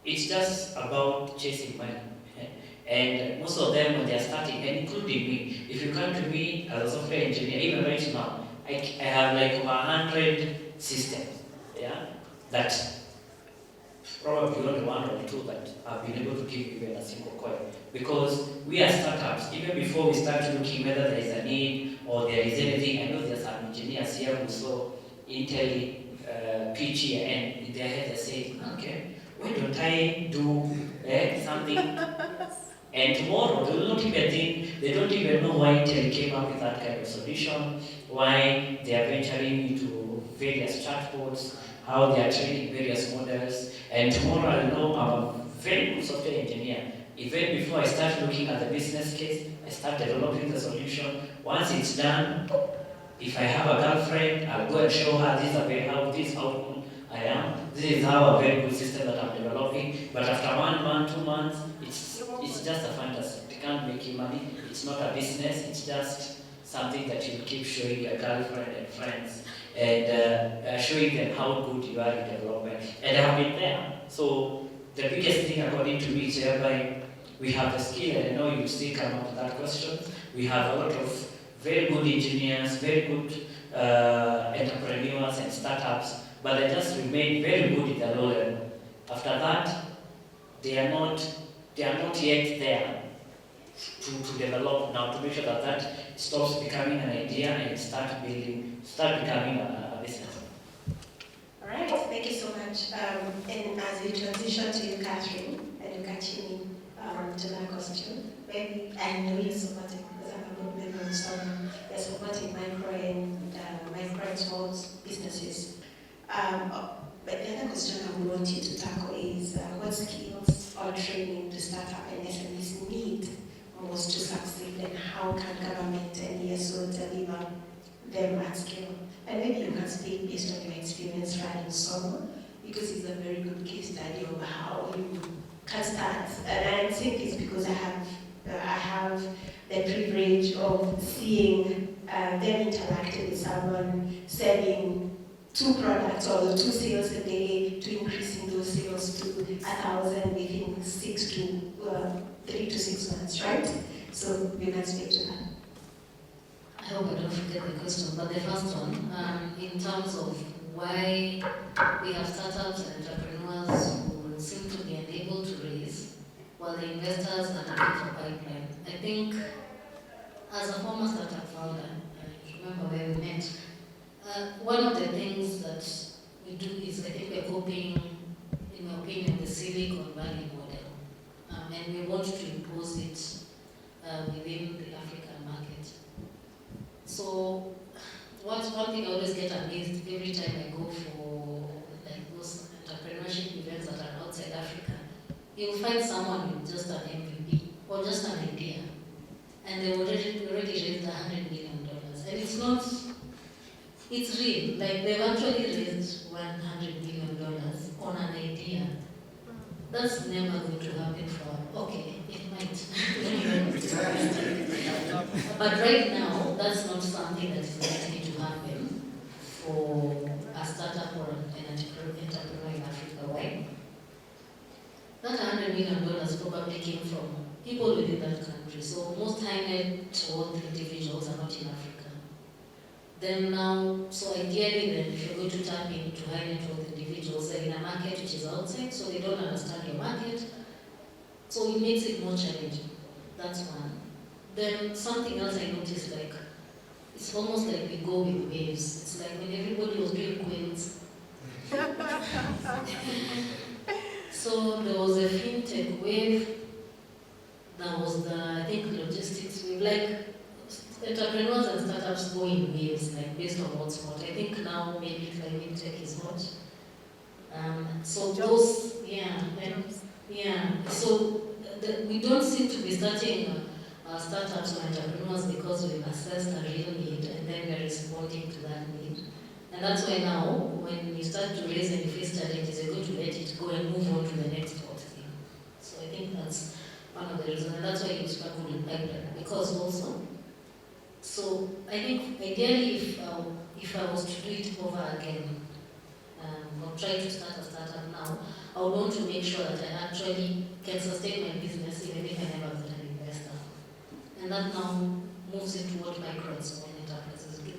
It's just about chasing money. And most of them, when they are starting, and including me, if you come to me as a software engineer, even right now, I have like over 100 systems, that probably only one or two that have been able to give even a single coin. Because we are startups, even before we start looking whether there is a need or there is anything, I know there's some engineers here who saw Intel pitch here, and in their head they say, okay, why don't I do something And tomorrow, they will not even think, they don't even know why Intel came up with that kind of solution, why they are venturing into various chatbots, how they are training various models. And tomorrow I'll know I'm a very good software engineer. Even before I start looking at the business case, I start developing the solution. Once it's done, if I have a girlfriend, I'll go and show her this is how good I am. This is how a very good system that I'm developing. But after 1 month, 2 months, it's just a fantasy. It can't make you money. It's not a business. It's just something that you keep showing your girlfriend and friends and showing them how good you are in development. And I have been there. So the biggest thing according to me is whereby we have the skill, and I know you still come up with that question. We have a lot of very good engineers, very good entrepreneurs and startups, but they just remain very good at the low level. After that, they are not yet there to develop now, to make sure that that stops becoming an idea and start becoming a business. All right, thank you so much. And as we transition to you, Catherine, and you catching to that question, maybe I know you're supporting, because I'm a good member of some, you're supporting micro and small businesses. But the other question I would want you to tackle is what skills or training do startup and SMEs need most to succeed, and how can government and ESO deliver them at scale? And maybe you can speak based on your experience running Summer, because it's a very good case study of how you can start. And I think it's because I have the privilege of seeing them interacting with someone selling 2 products or 2 sales a day, to increasing those sales to 1,000 within 3 to 6 months, right? So you can speak to that. I hope I don't forget the question, but the first one, in terms of why we have startups and entrepreneurs who seem to be unable to raise, while the investors are looking for pipeline. I think, as a former startup founder, I remember where we met, one of the things that we do is, I think we're copying, in my opinion, the Silicon Valley model, and we want to impose it within the African market. So, one thing I always get amazed every time I go for like those entrepreneurship events that are outside Africa, you'll find someone with just an MVP or just an idea, and they already raised $100 million, and it's not. It's real. Like, they've actually raised $100 million on an idea. That's never going to happen for, okay, it might. But right now, that's not something that is likely to happen for a startup or an entrepreneur in Africa. Why? That $100 million probably came from people within that country. So most high net worth individuals are not in Africa. Then now, so ideally then, if you're going to tap into high net worth individuals, they're in a market which is outside, so they don't understand your market. So it makes it more challenging. That's one. Then something else I noticed, like, it's almost like we go with waves. It's like when everybody was doing quilts. So there was a fintech wave, there was the, I think, logistics wave. Like, entrepreneurs and startups go in waves, like based on what's hot. I think now maybe climate tech is hot. So those, So we don't seem to be starting startups or entrepreneurs because we've assessed a real need and then we're responding to that need. And that's why now, when you start to raise and you face challenges, you're going to let it go and move on to the next hot thing. So I think that's one of the reasons, and that's why you struggle with pipeline, because also. So I think ideally, if I was to do it over again, or try to start a startup now, I would want to make sure that I actually can sustain my business even if I never got an investor. And that now moves into what micro and small enterprises do.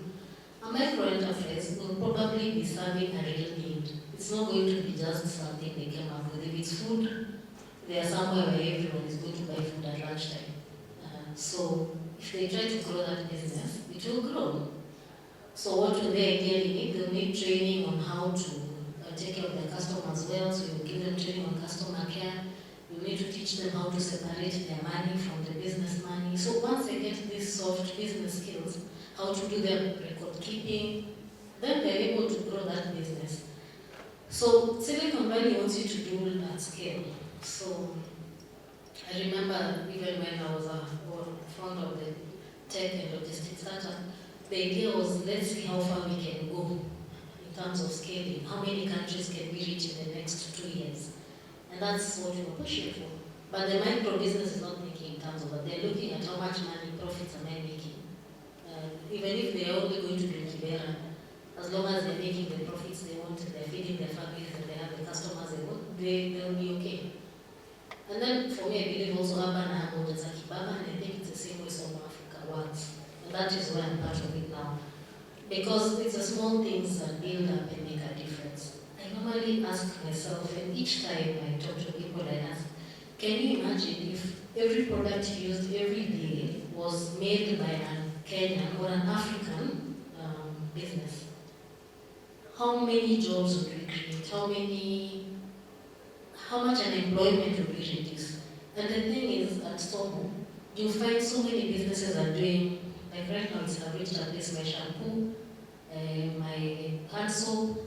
A micro enterprise will probably be serving a real need. It's not going to be just something they came up with. If it's food, they are somewhere where everyone is going to buy food at lunchtime. So if they try to grow that business, it will grow. So what do they ideally need? They'll need training on how to take care of their customers well, so you give them training on customer care, you You need to teach them how to separate their money from the business money. So once they get these soft business skills, how to do their record keeping, then they're able to grow that business. So Silicon Valley wants you to do at scale. So I remember even when I was a founder of the tech and logistics startup, the idea was, let's see how far we can go in terms of scaling. How many countries can we reach in the next 2 years? And that's what we're pushing for. But the micro business is not thinking in terms of that. They're looking at how much money, profits am I making. Even if they're only going to do Kibera, as long as they're making the profits they want, they're feeding their families, and they have the customers they want, they'll be okay. And then for me, I believe also urban and urban is a Kibaba, and I think it's the same way South Africa works. And that is why I'm part of it now. Because it's the small things that build up and make a difference. I normally ask myself, and each time I talk to people, I ask, can you imagine if every product used every day was made by a Kenyan or an African business? How many jobs would we create? How much unemployment would we reduce? And the thing is, at Stomo, you find so many businesses are doing, like right now it's reached at least my shampoo, my hand soap,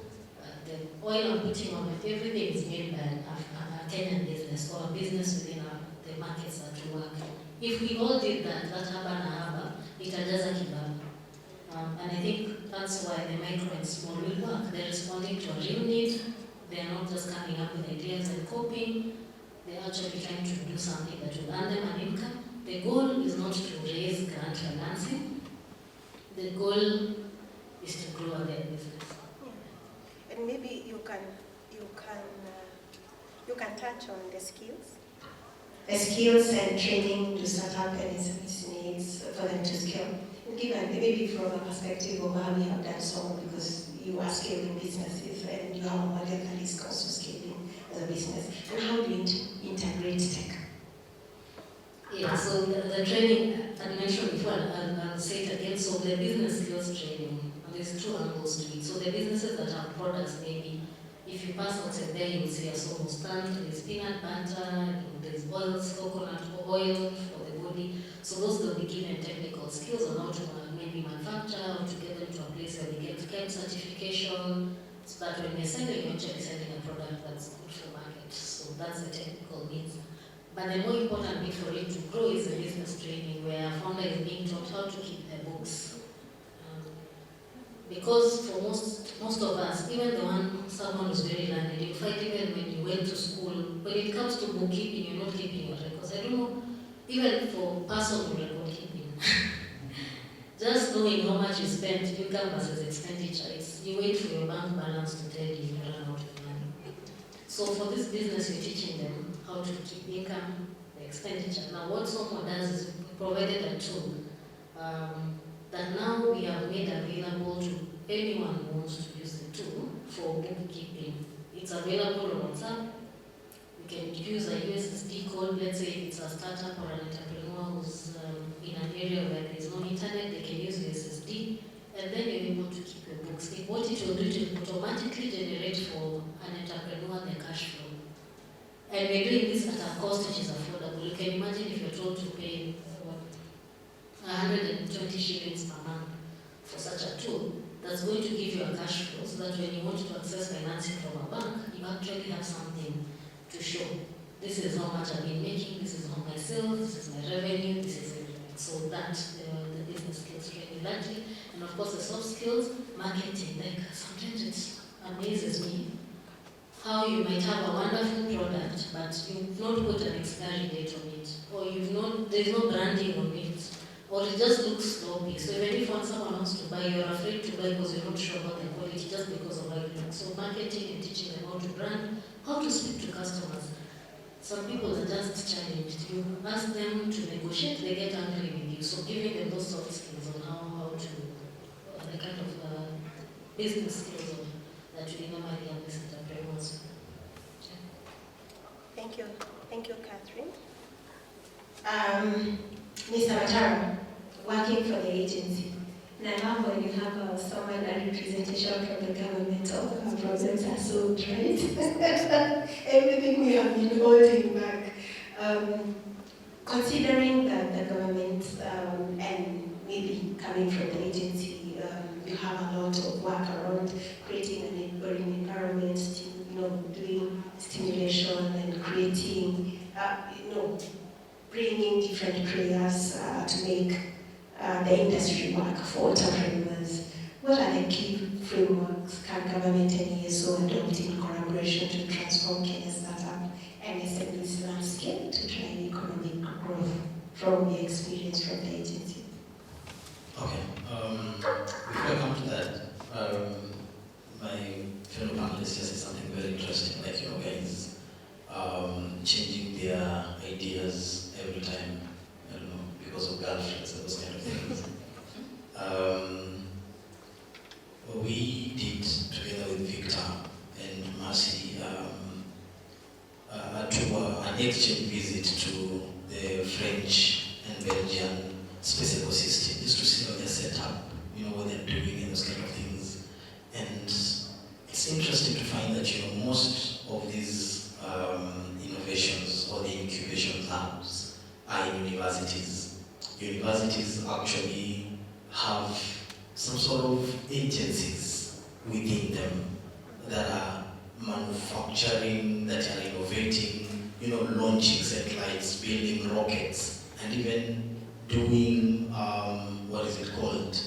the oil I'm putting on, everything is made by a Kenyan business or a business within the markets that we work in. If we all did that haba, itajaza kibaba. And I think that's why the micro and small will work. They're responding to a real need. They're not just coming up with ideas and copying. They're actually trying to do something that will earn them an income. The goal is not to raise grant financing. The goal is to grow their business. Yeah. And maybe you can touch on the skills. The skills and training to start up MSMEs needs for them to scale. Given maybe from a perspective of how we have done so, because you are scaling businesses and you have a model that is also scaling as a business. And how do you integrate tech? Yeah, so the training I mentioned before, and I'll say it again, so the business skills training, and there's two angles to it. So the businesses that have products, maybe, if you pass outside there, you will see a solo stand, there's peanut butter, there's oils, coconut oil for the body. So those will be given technical skills on how to maybe manufacture, how to get them to a place where they get CAP certification, so that when they're selling, you're actually selling a product that's good for market. So that's the technical needs. But the more important bit for it to grow is the business training, where a founder is being taught how to keep their books. Because for most of us, even someone who's very learned, you find even when you went to school, when it comes to bookkeeping, you're not keeping your records. I don't know, even for personal record keeping. Just knowing how much you spent, income versus expenditure, you wait for your bank balance to tell you you run out of money. So for this business, you're teaching them how to keep income, the expenditure. Now what someone does is we provided a tool that now we have made available to anyone who wants to use the tool for bookkeeping. It's available on WhatsApp. You can use a USSD code. Let's say if it's a startup or an entrepreneur who's in an area where there is no internet, they can use USSD, and then you're able to keep your books. What it will do, it will automatically generate for an entrepreneur the cash flow. And we're doing this at a cost which is affordable. You can imagine if you're told to pay 120 shillings per month for such a tool, that's going to give you a cash flow so that when you want to access financing from a bank, you actually have something to show. This is how much I've been making, this is how my sales, this is my revenue, this is everything. So that, the business skills training largely. And of course the soft skills, marketing. Like sometimes it amazes me how you might have a wonderful product, but you've not put an expiry date on it, or there's no branding on it, or it just looks sloppy. So even if someone wants to buy, you're afraid to buy because you're not sure about the quality just because of how it looks. So marketing and teaching them how to brand, how to speak to customers. Some people are just challenged. You ask them to negotiate, they get angry with you. So giving them those soft skills on how to, the kind of business skills that we normally have with entrepreneurs. Thank you, Catherine. Mr. Matara, working for the agency. And I love when you have someone, a representation from the government. All our problems are so right. Everything we have been holding back. Considering the government and maybe coming from the agency, you have a lot of work around creating an enabling environment, doing stimulation and creating, bringing different players to make the industry work for entrepreneurs. What are the key frameworks can government and ESO adopt in collaboration to transform Kenya's startup and MSMEs landscape to drive economic growth from the experience from the agency? Okay, before I come to that, my fellow panelists just said something very interesting, like, guys changing their ideas every time, I don't know, because of girlfriends and those kind of things. We did, together with Victor and Marcy, an exchange visit to the French and Belgian space ecosystem, just to see how they're set up, what they're doing and those kind of things. And it's interesting to find that, most of these innovations or the incubation labs are in universities. Universities actually have some sort of agencies within them that are manufacturing, that are innovating, launching satellites, building rockets, and even doing, what is it called,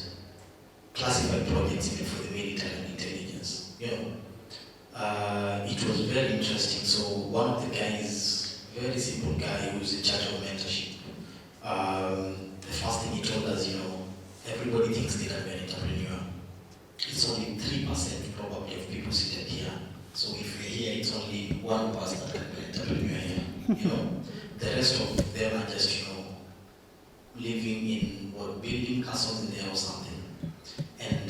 classified projects even for the military and intelligence. It was very interesting. So one of the guys, very simple guy who's in charge of mentorship, the first thing he told us, everybody thinks they can be an entrepreneur. It's only 3% probably of people seated here. So if we're here, it's only 1% that can be an entrepreneur here. The rest of them are just, living in or building castles in there or something. And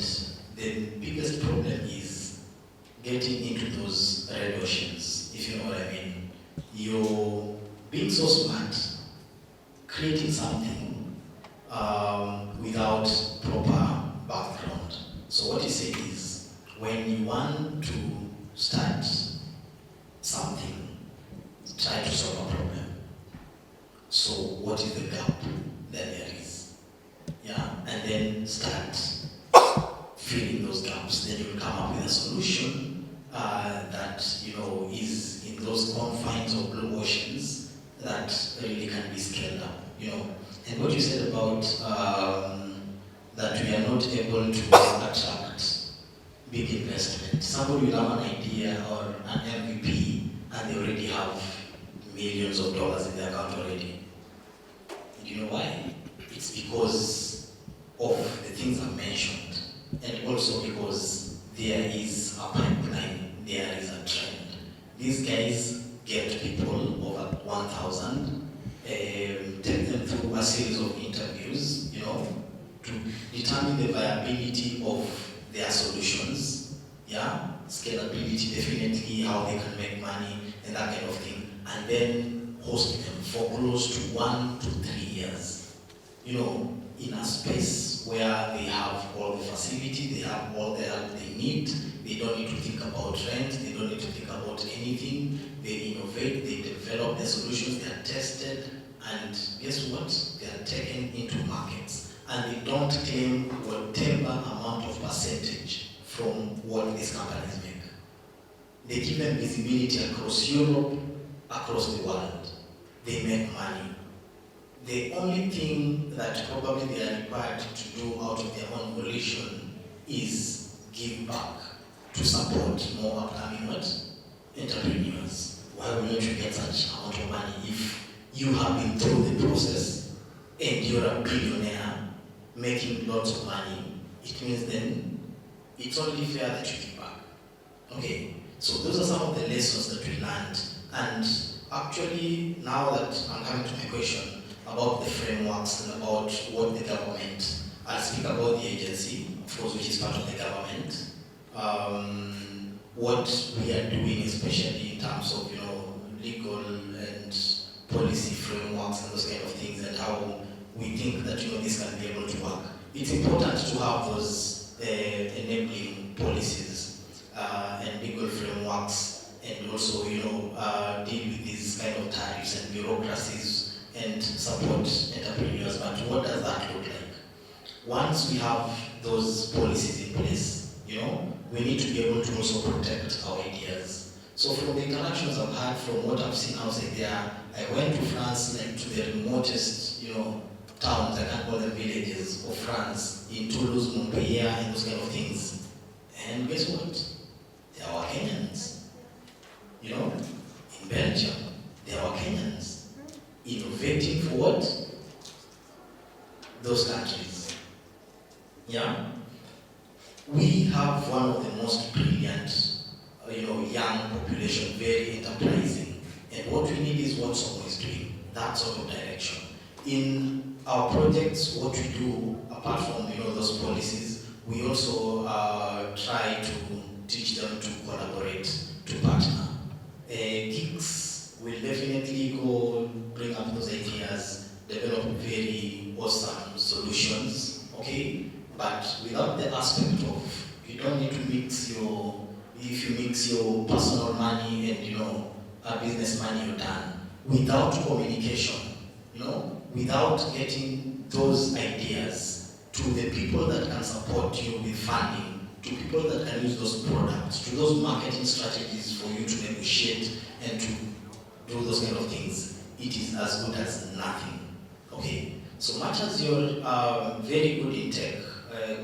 the biggest problem is getting into those red oceans, if you know what I mean. You're being so smart, creating something without proper background. So what you say is, when you want to start something, try to solve a problem. So what is the gap that there is? Yeah, and then start filling those gaps. Then you'll come up with a solution that is in those confines of blue oceans that really can be scaled up. And what you said about that we are not able to attract big investment. Somebody will have an idea or an MVP and they already have millions of dollars in their account already. And you know why? It's because of the things I've mentioned, and also because there is a pipeline, there is a trend. These guys get people over 1,000, take them through a series of interviews, to determine the viability of their solutions, scalability, definitely how they can make money and that kind of thing, and then host them for close to 1 to 3 years, in a space where they have all the facility, they have all the help they need, they don't need to think about rent, they don't need to think about anything, they innovate, they develop the solutions, they are tested, and guess what? They are taken into markets. And they don't claim whatever amount of percentage from what these companies make. They give them visibility across Europe, across the world. They make money. The only thing that probably they are required to do out of their own volition is give back to support more upcoming entrepreneurs. Why wouldn't you get such amount of money if you have been through the process and you're a billionaire making lots of money? It means then it's only fair that you give back. Okay, so those are some of the lessons that we learned. And actually, now that I'm coming to my question about the frameworks and about what the government, I'll speak about the agency, of course, which is part of the government. What we are doing, especially in terms of legal and policy frameworks and those kind of things, and how we think that this can be able to work. It's important to have those enabling policies and legal frameworks and also, deal with these kind of tariffs and bureaucracies and support entrepreneurs. But what does that look like? Once we have those policies in place, we need to be able to also protect our ideas. So from the interactions I've had, from what I've seen outside there, I went to France, like to the remotest, towns, I can't call them villages, of France, in Toulouse, Montpellier, and those kind of things. And guess what? They are our Kenyans. In Belgium, they are our Kenyans. Innovating for what? Those countries. Yeah? We have one of the most brilliant, young population, very enterprising. And what we need is what someone is doing, that sort of direction. In our projects, what we do, apart from those policies, we also try to teach them to collaborate, to partner. Geeks will definitely go bring up those ideas, develop very awesome solutions, okay? But without the aspect of, you don't need to if you mix your personal money and business money, you're done. Without communication, without getting those ideas to the people that can support you with funding, to people that can use those products, to those marketing strategies for you to negotiate and to do those kind of things, it is as good as nothing. Okay? So much as you're very good in tech,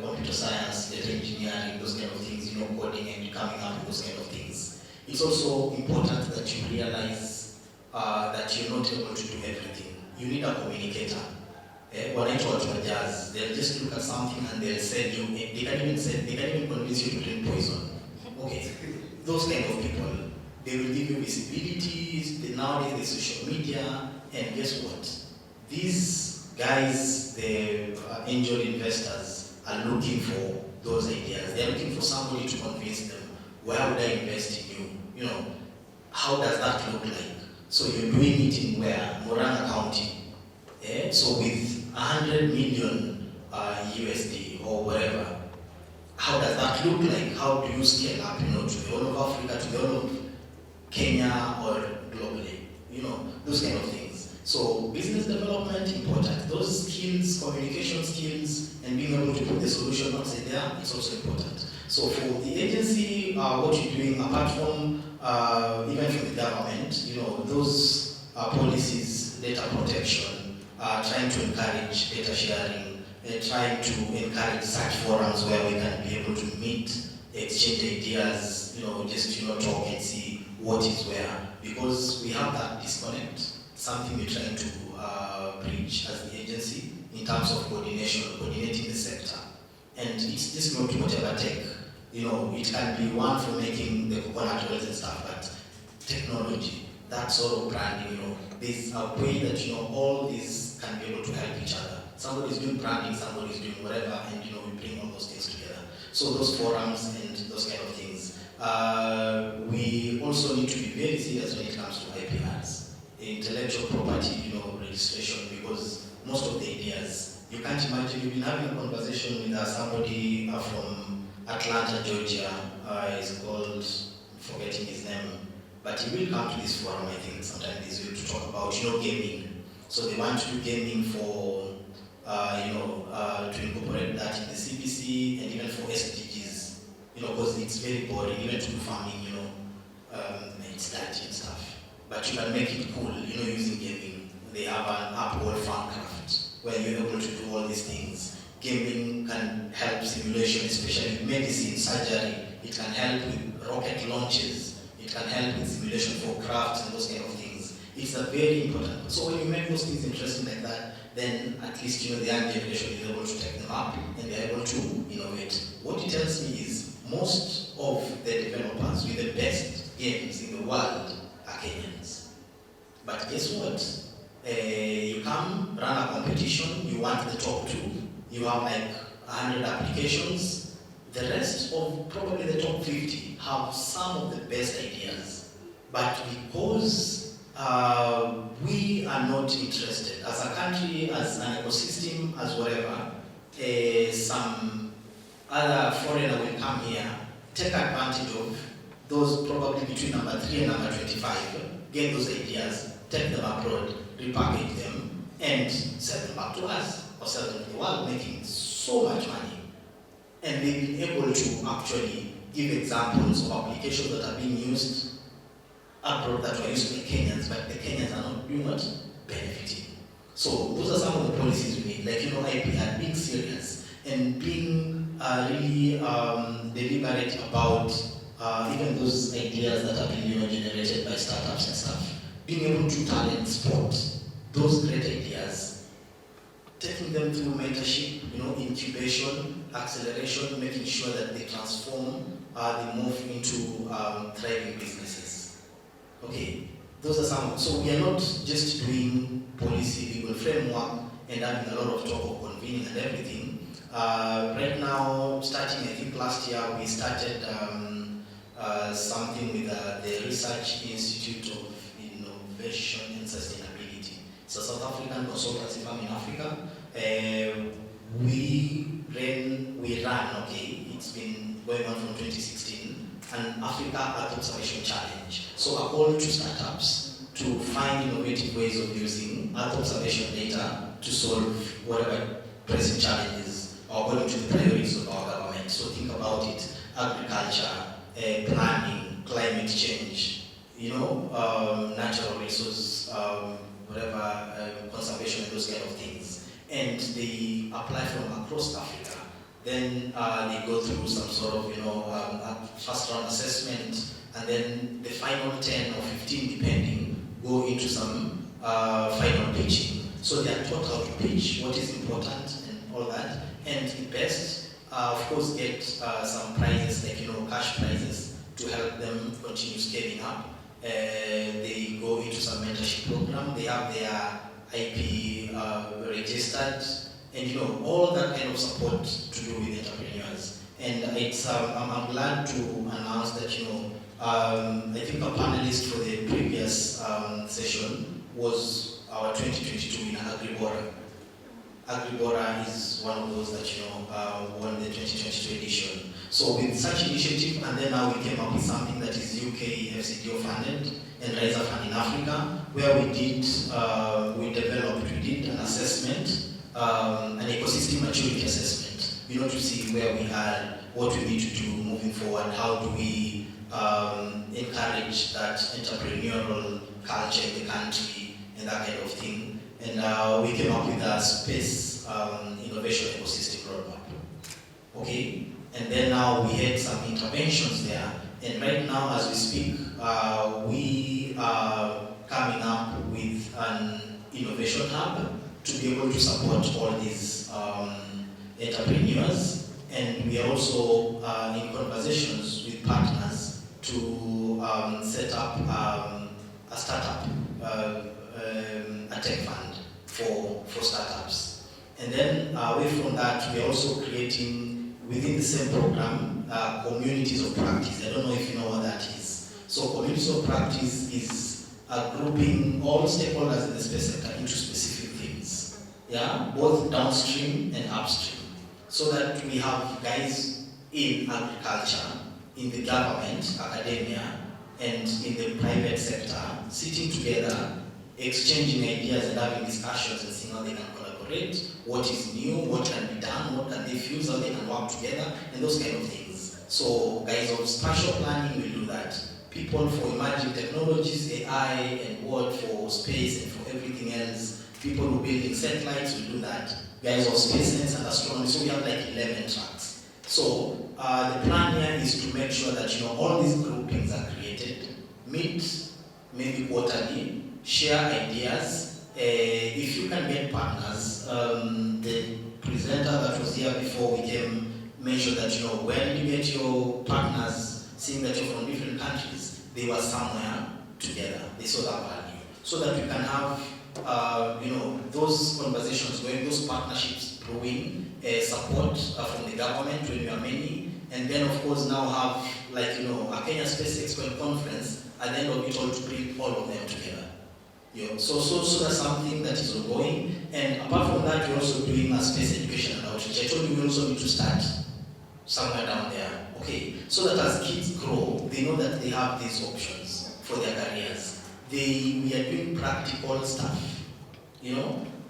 computer science, data engineering, those kind of things, coding and coming up with those kind of things, it's also important that you realize that you're not able to do everything. You need a communicator. When I talk to a jazz, they'll just look at something and they'll say they can't even convince you to drink poison. Okay, those kind of people, they will give you visibility. Nowadays, the social media, and guess what? These guys, the angel investors, are looking for those ideas. They're looking for somebody to convince them. Where would I invest in you? How does that look like? So you're doing it in where? Moranga County. So with 100 million USD or whatever, how does that look like? How do you scale up, to the whole of Africa, to the whole of Kenya or globally? Those kind of things. So business development, important. Those skills, communication skills, and being able to put the solution outside there, it's also important. So for the agency, what you're doing, apart from even from the government, those policies, data protection, trying to encourage data sharing, trying to encourage such forums where we can be able to meet, exchange ideas, just talk and see what is where. Because we have that disconnect, something we're trying to bridge as the agency in terms of coordinating the sector. And it's just not whatever tech. It can be one for making the coconut oils and stuff, but technology, that sort of branding, there's a way that, all these can be able to help each other. Somebody's doing branding, somebody's doing whatever, and, we bring all those things together. So those forums and those kind of things. We also need to be very serious when it comes to IPRs, intellectual property, registration, because most of the ideas, you can't imagine, you've been having a conversation with somebody from Atlanta, Georgia, is called, forgetting his name, but he will come to this forum, I think, sometime this week to talk about, gaming. So they want to do gaming for, to incorporate that in the CPC and even for SDGs, because it's very boring, even to do farming, it's dirty and stuff. But you can make it cool, using gaming. They have an app called Farmcraft, where you're able to do all these things. Gaming can help simulation, especially medicine, surgery. It can help with rocket launches. It can help with simulation for crafts and those kind of things. It's a very important. So when you make those things interesting like that, then at least the young generation is able to take them up and they're able to innovate. What it tells me is most of the developers with the best games in the world are Kenyans. But guess what? You come, run a competition, you want the top two, you have like 100 applications, the rest of probably the top 50 have some of the best ideas. But because we are not interested, as a country, as an ecosystem, as whatever, some other foreigner will come here, take advantage of those probably between number 3 and number 25, get those ideas, take them abroad, repackage them, and sell them back to us, or sell them to the world, making so much money. And they've been able to actually give examples of applications that are being used abroad that were used by Kenyans, but the Kenyans are not doing what? Benefiting. So those are some of the policies we need, like, IPR, being serious and being really deliberate about even those ideas that are being generated by startups and stuff. Being able to talent spot those great ideas, taking them through mentorship, incubation, acceleration, making sure that they transform, they move into thriving businesses. Okay, those are some. So we are not just doing policy, legal framework, and having a lot of talk of convening and everything. Right now, starting I think last year, we started something with the Research Institute of Innovation and Sustainability. It's a South African consultancy firm in Africa. We ran, it's been going on from 2016, an Africa Earth Observation Challenge. So a call to startups to find innovative ways of using Earth observation data to solve whatever pressing challenges according to the priorities of our government. So think about it: agriculture, planning, climate change, natural resources, conservation and those kind of things. And they apply from across Africa. Then they go through some sort of, first round assessment, and then the final 10 or 15, depending, go into some final pitching. So they are taught how to pitch, what is important and all that. And the best, of course, get some prizes, like, cash prizes to help them continue scaling up. They go into some mentorship program. They have their IP registered, and all that kind of support to do with entrepreneurs. And it's I'm glad to announce that I think a panelist for the previous session was our 2022 winner, Agribora. Agribora is one of those that won the 2022 edition. So with such initiative, and then now we came up with something that is UK FCDO funded and Riser Fund in Africa, where we did an assessment, an ecosystem maturity assessment, to see where we are, what we need to do moving forward, how do we encourage that entrepreneurial culture in the country and that kind of thing. And we came up with a space innovation ecosystem roadmap. Okay, and then now we had some interventions there. And right now, as we speak, we are coming up with an innovation hub to be able to support all these entrepreneurs. And we are also in conversations with partners to set up a startup, a tech fund for startups. And then away from that, we are also creating within the same program communities of practice. I don't know if you know what that is. So communities of practice is grouping all stakeholders in the space sector into specific things, both downstream and upstream, so that we have guys in agriculture, in the government, academia, and in the private sector sitting together, exchanging ideas and having discussions and seeing how they can collaborate, what is new, what can be done, what can they fuse, how they can work together, and those kind of things. So guys of spatial planning will do that. People for emerging technologies, AI and what for space and for everything else. People who are building satellites will do that. Guys of space science and astronomy. So we have like 11 tracks. So the plan here is to make sure that all these groupings are created, meet maybe quarterly, share ideas. If you can get partners, the presenter that was here before we came mentioned that where did you get your partners, seeing that you're from different countries, they were somewhere together. They saw that value, so that we can have those conversations going, those partnerships brewing, support from the government when we are many, and then of course now have a Kenya Space Expo and Conference at the end of it all to bring all of them together. So that's something that is ongoing. And apart from that, we're also doing a space education and outreach. I told you we also need to start somewhere down there. Okay, so that as kids grow, they know that they have these options for their careers. We are doing practical stuff,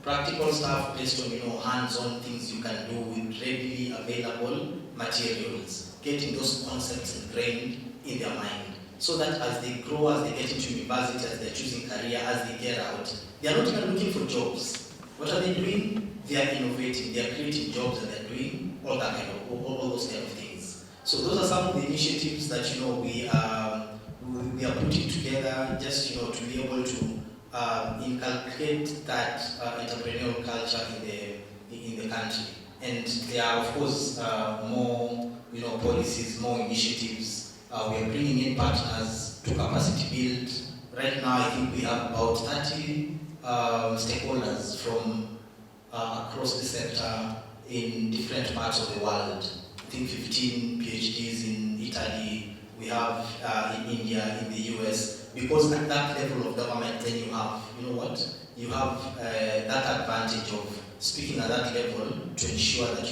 practical stuff based on, hands-on things you can do with readily available materials, getting those concepts ingrained in their mind, so that as they grow, as they get into university, as they're choosing career, as they get out, they are not even looking for jobs. What are they doing? They are innovating, they are creating jobs, and they're doing all those kind of things. So those are some of the initiatives that we are putting together, just to be able to inculcate that entrepreneurial culture in the country. And there are, of course, more policies, more initiatives. We are bringing in partners to capacity build. Right now, I think we have about 30 stakeholders from across the sector in different parts of the world. I think 15 PhDs in Italy, we have in India, in the US, because at that level of government, then you have, you have that advantage of speaking at that level to ensure that,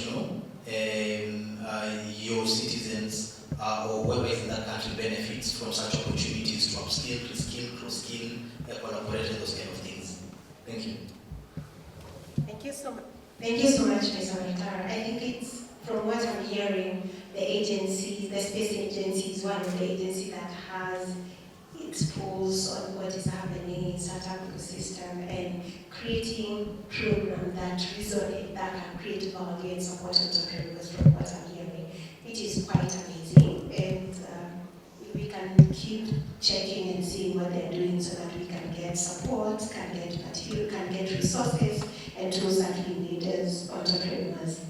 your citizens or whoever is in that country benefits from such opportunities to upskill, reskill, cross-skill, collaborate, and those kind of things. Thank you. Thank you so much. Thank you so much, Mr. Matara. I think it's, from what I'm hearing, the agencies, the space agency is one of the agencies that has its pulse on what is happening in startup ecosystem and creating programs that resonate, that can create value and support entrepreneurs, from what I'm hearing, which is quite amazing. And we can keep checking and seeing what they're doing so that we can get support, can get material, can get resources and tools that we need as entrepreneurs.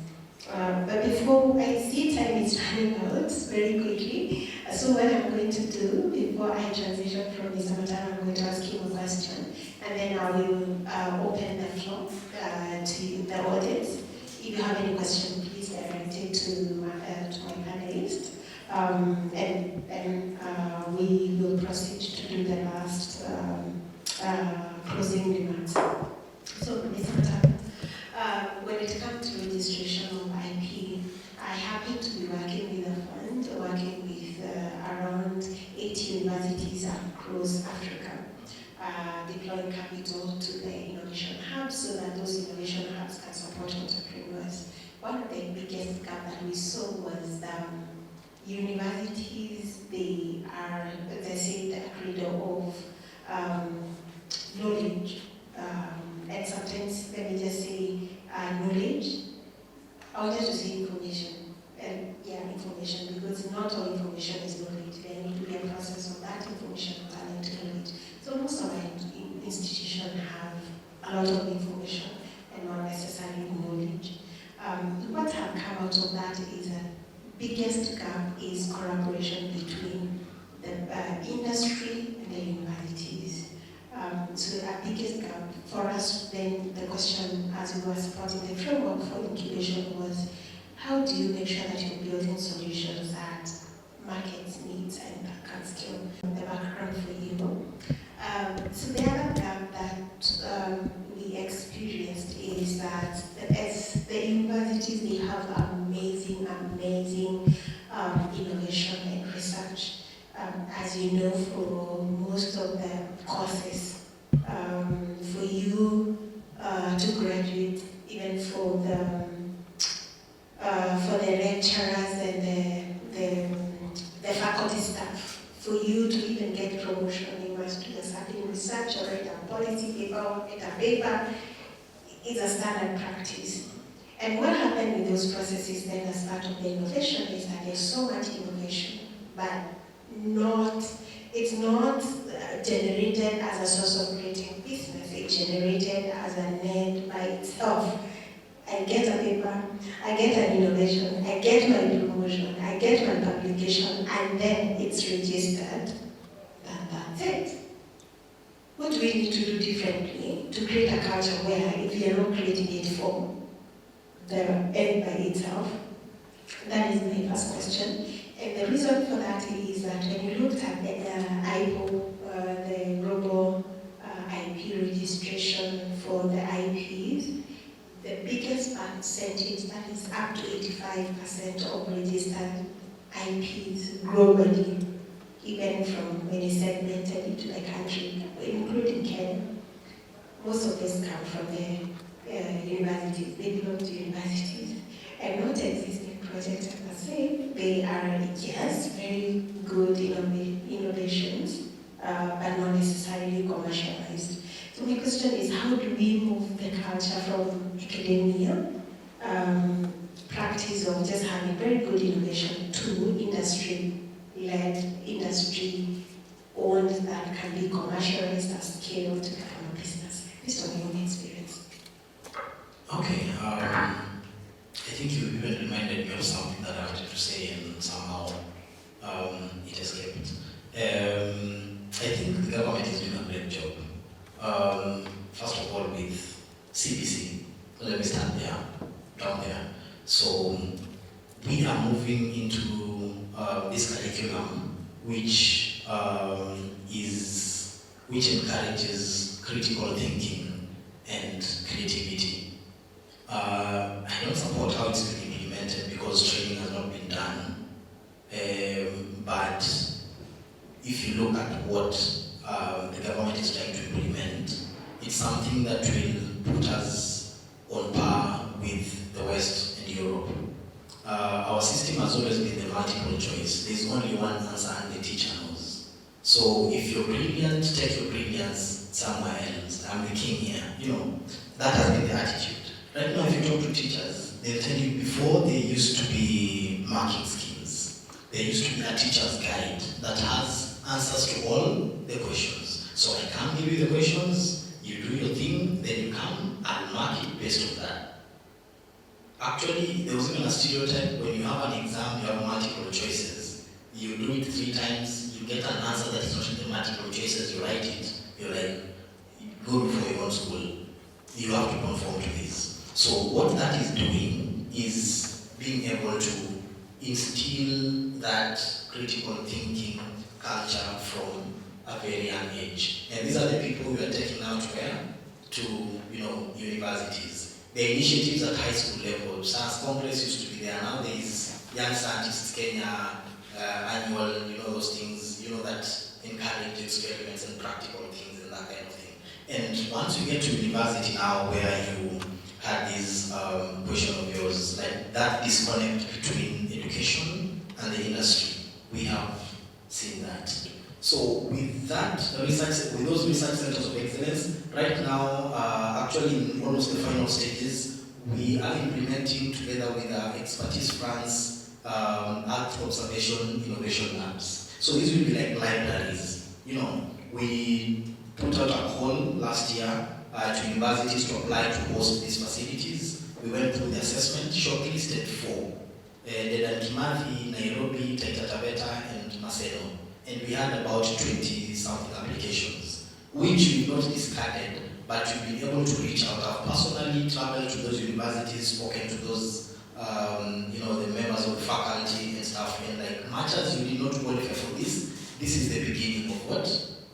But before, I see time is running out very quickly. So what I'm going to do, before I transition from Mr. Matara, I'm going to ask him a question, and then I will open the floor to the audience. If you have any question, please direct it to my panelists. And then we will proceed to do the last closing remarks. So, Mr. Matara, when it comes to registration of IP, I happen to be working with a fund, working with around 8 universities across Africa, deploying capital to the innovation hubs so that those innovation hubs can support entrepreneurs. One of the biggest gaps that we saw was universities, they say the creator of knowledge, and sometimes, let me just say, knowledge. I wanted to say information, information, because not all information is knowledge. There need to be a process of that information turning to knowledge. So most of our institutions have a lot of information and not necessarily knowledge. What have come out of that is that biggest gap is collaboration between the industry and the universities. So our biggest gap for us, then the question as we were supporting the framework for incubation was, how do you make sure that you're building solutions that markets needs and that can scale? The background for you. So the other gap that we experienced is that as the universities, they have amazing innovation and research. As you know, for most of the courses, for you to graduate, even for the lecturers and the faculty staff, for you to even get promotion, you must do a certain research or write a policy paper or write a paper. It's a standard practice. And what happened with those processes then as part of the innovation is that there's so much innovation, but it's not generated as a source of creating business. It's generated as a net by itself. I get a paper, I get an innovation, I get my promotion, I get my publication, and then it's registered. And that's it. What do we need to do differently to create a culture where if we are not creating it for the end by itself? That is my first question. And the reason for that is that when you looked at the IPO, the global IP registration for the IPs, the biggest percentage, that is up to 85% of registered IPs globally, even from when it's segmented into the country, including Kenya. Most of this come from the universities. They belong to universities and not existing projects per se. They are, yes, very good innovations, but not necessarily commercialized. So my question is, how do we move the culture from academia, practice of just having very good innovation, to industry-led, industry-owned, that can be commercialized at scale to become a business, based on your own experience? Okay, I think you even reminded me of something that I wanted to say and somehow it escaped. I think the government is doing a great job. First of all, with CBC, let me start there, down there. So we are moving into this curriculum which encourages critical thinking and creativity. I don't support how it's been implemented because training has not been done. But if you look at what the government is trying to implement, it's something that will put us on par with the West and Europe. Our system has always been the multiple choice. There's only one answer and the teacher knows. So if you're brilliant, take your brilliance somewhere else. I'm the king here. You know, that has been the attitude. Right now, if you talk to teachers, they'll tell you before there used to be marking schemes. There used to be a teacher's guide that has answers to all the questions. So I can't give you the questions, you do your thing, then you come, I'll mark it based on that. Actually, there was even a stereotype: when you have an exam, you have multiple choices. You do it 3 times, you get an answer that is not in the multiple choices, you write it, you're like, go before your own school. You have to conform to this. So what that is doing is being able to instill that critical thinking culture from a very young age. And these are the people we are taking out where? To, universities. The initiatives at high school level, Science Congress used to be there. Now there is Young Scientists Kenya annual, those things, that encourage experiments and practical things and that kind of thing. And once you get to university now, where you had this question of yours, like that disconnect between education and the industry, we have seen that. So with that research, with those research centers of excellence, right now, actually in almost the final stages, we are implementing together with our Expertise France Earth Observation Innovation Labs. So these will be like libraries. We put out a call last year to universities to apply to host these facilities. We went through the assessment, shortlisted 4. Dedan Kimathi, Nairobi, Taita Taveta, and Maseno. And we had about 20-something applications, which we've not discarded, but we've been able to reach out. I've personally traveled to those universities, spoken to those, the members of the faculty and stuff, and like, much as you did not qualify for this is the beginning of what?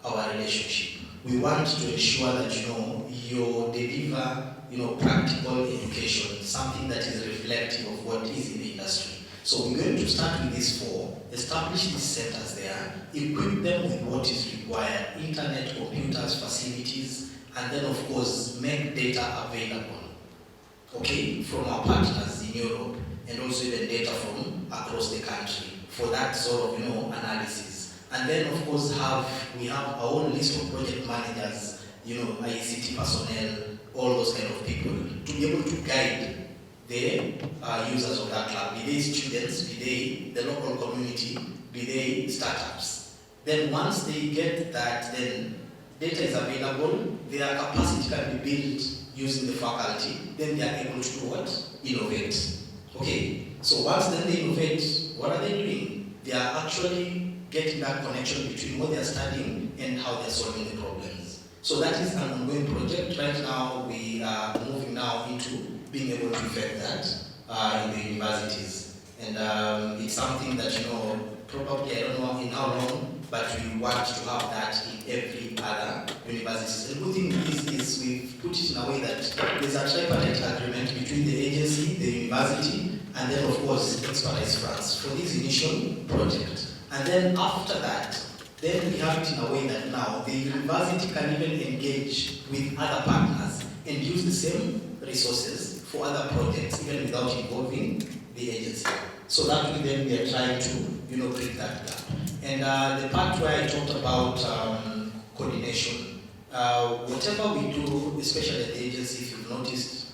Our relationship. We want to ensure that, you deliver, practical education, something that is reflective of what is in the industry. So we're going to start with these 4, establish these centers there, equip them with what is required: internet, computers, facilities, and then of course make data available, okay, from our partners in Europe, and also even data from across the country for that sort of, analysis. And then of course we have our own list of project managers, ICT personnel, all those kind of people, to be able to guide the users of that lab, be they students, be they the local community, be they startups. Then once they get that, then data is available, their capacity can be built using the faculty, then they are able to do what? Innovate. Okay, so once then they innovate, what are they doing? They are actually getting that connection between what they are studying and how they are solving the problems. So that is an ongoing project. Right now, we are moving now into being able to effect that in the universities. And it's something that, probably, I don't know in how long, but we want to have that in every other universities. The good thing is we've put it in a way that there's a tripartite agreement between the agency, the university, and then of course expertise funds for this initial project. And then after that, then we have it in a way that now the university can even engage with other partners and use the same resources for other projects, even without involving the agency. So that way then we are trying to, bridge that gap. And the part where I talked about coordination, whatever we do, especially at the agency, if you've noticed,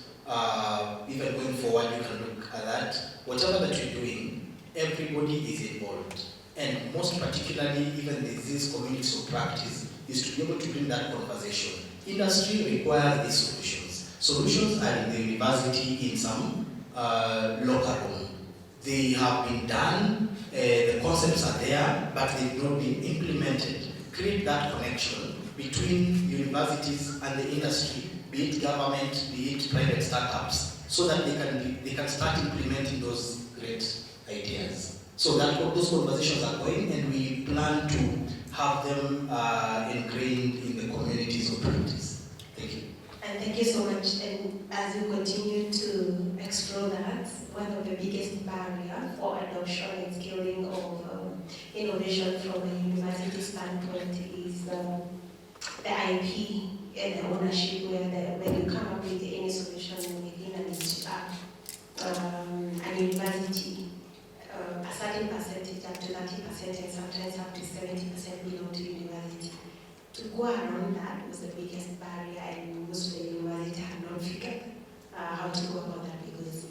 even going forward, you can look at that. Whatever that you're doing, everybody is involved. And most particularly, even these communities of practice, is to be able to bring that conversation. Industry requires these solutions. Solutions are in the university in some local room. They have been done, the concepts are there, but they've not been implemented. Create that connection between universities and the industry, be it government, be it private startups, so that they can start implementing those great ideas. So that those conversations are going, and we plan to have them ingrained in the communities of practice. Thank you. And thank you so much. And as you continue to explore that, one of the biggest barriers for adoption and scaling of innovation from a university standpoint is the IP and the ownership, where when you come up with any solution within an university, a certain percentage, up to 30%, and sometimes up to 70% belong to university. To go around that was the biggest barrier, and most of the university have not figured how to go about that, because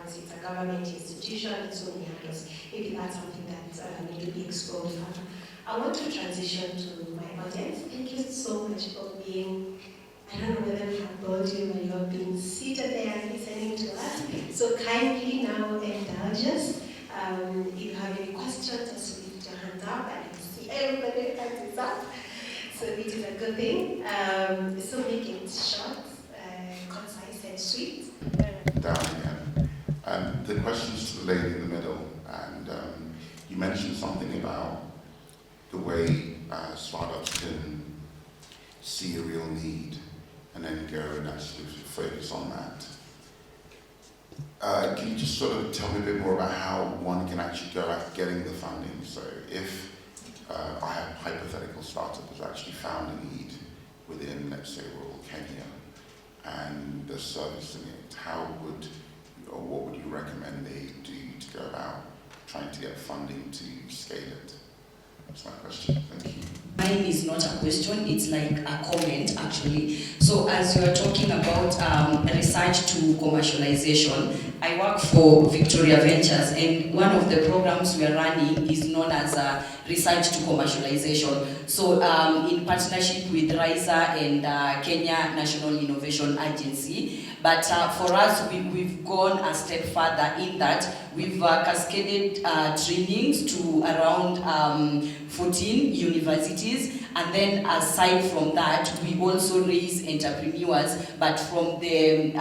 it's a government institution, it's so many hurdles. Maybe that's something that needs to be explored further. I want to transition to my audience. Thank you so much for being, I don't know whether we have told you, but you have been seated there listening to us. So kindly now indulge us. If you have any questions, just lift your hands up. I can see everybody hands is up. So it is a good thing. So make it short, concise, and sweet. Down again. The question's to the lady in the middle, and you mentioned something about the way startups can see a real need and then go and actually focus on that. Can you just sort of tell me a bit more about how one can actually go at getting the funding? So if I have a hypothetical startup that's actually found a need within, let's say, rural Kenya, and they're servicing it, what would you recommend they do to go about trying to get funding to scale it? That's my question. Thank you. Mine is not a question, it's like a comment actually. So as you are talking about research to commercialization, I work for Victoria Ventures, and one of the programs we are running is known as research to commercialization. So in partnership with RISA and Kenya National Innovation Agency. But for us, we've gone a step further in that we've cascaded trainings to around 14 universities, and then aside from that, we also raise entrepreneurs, but from the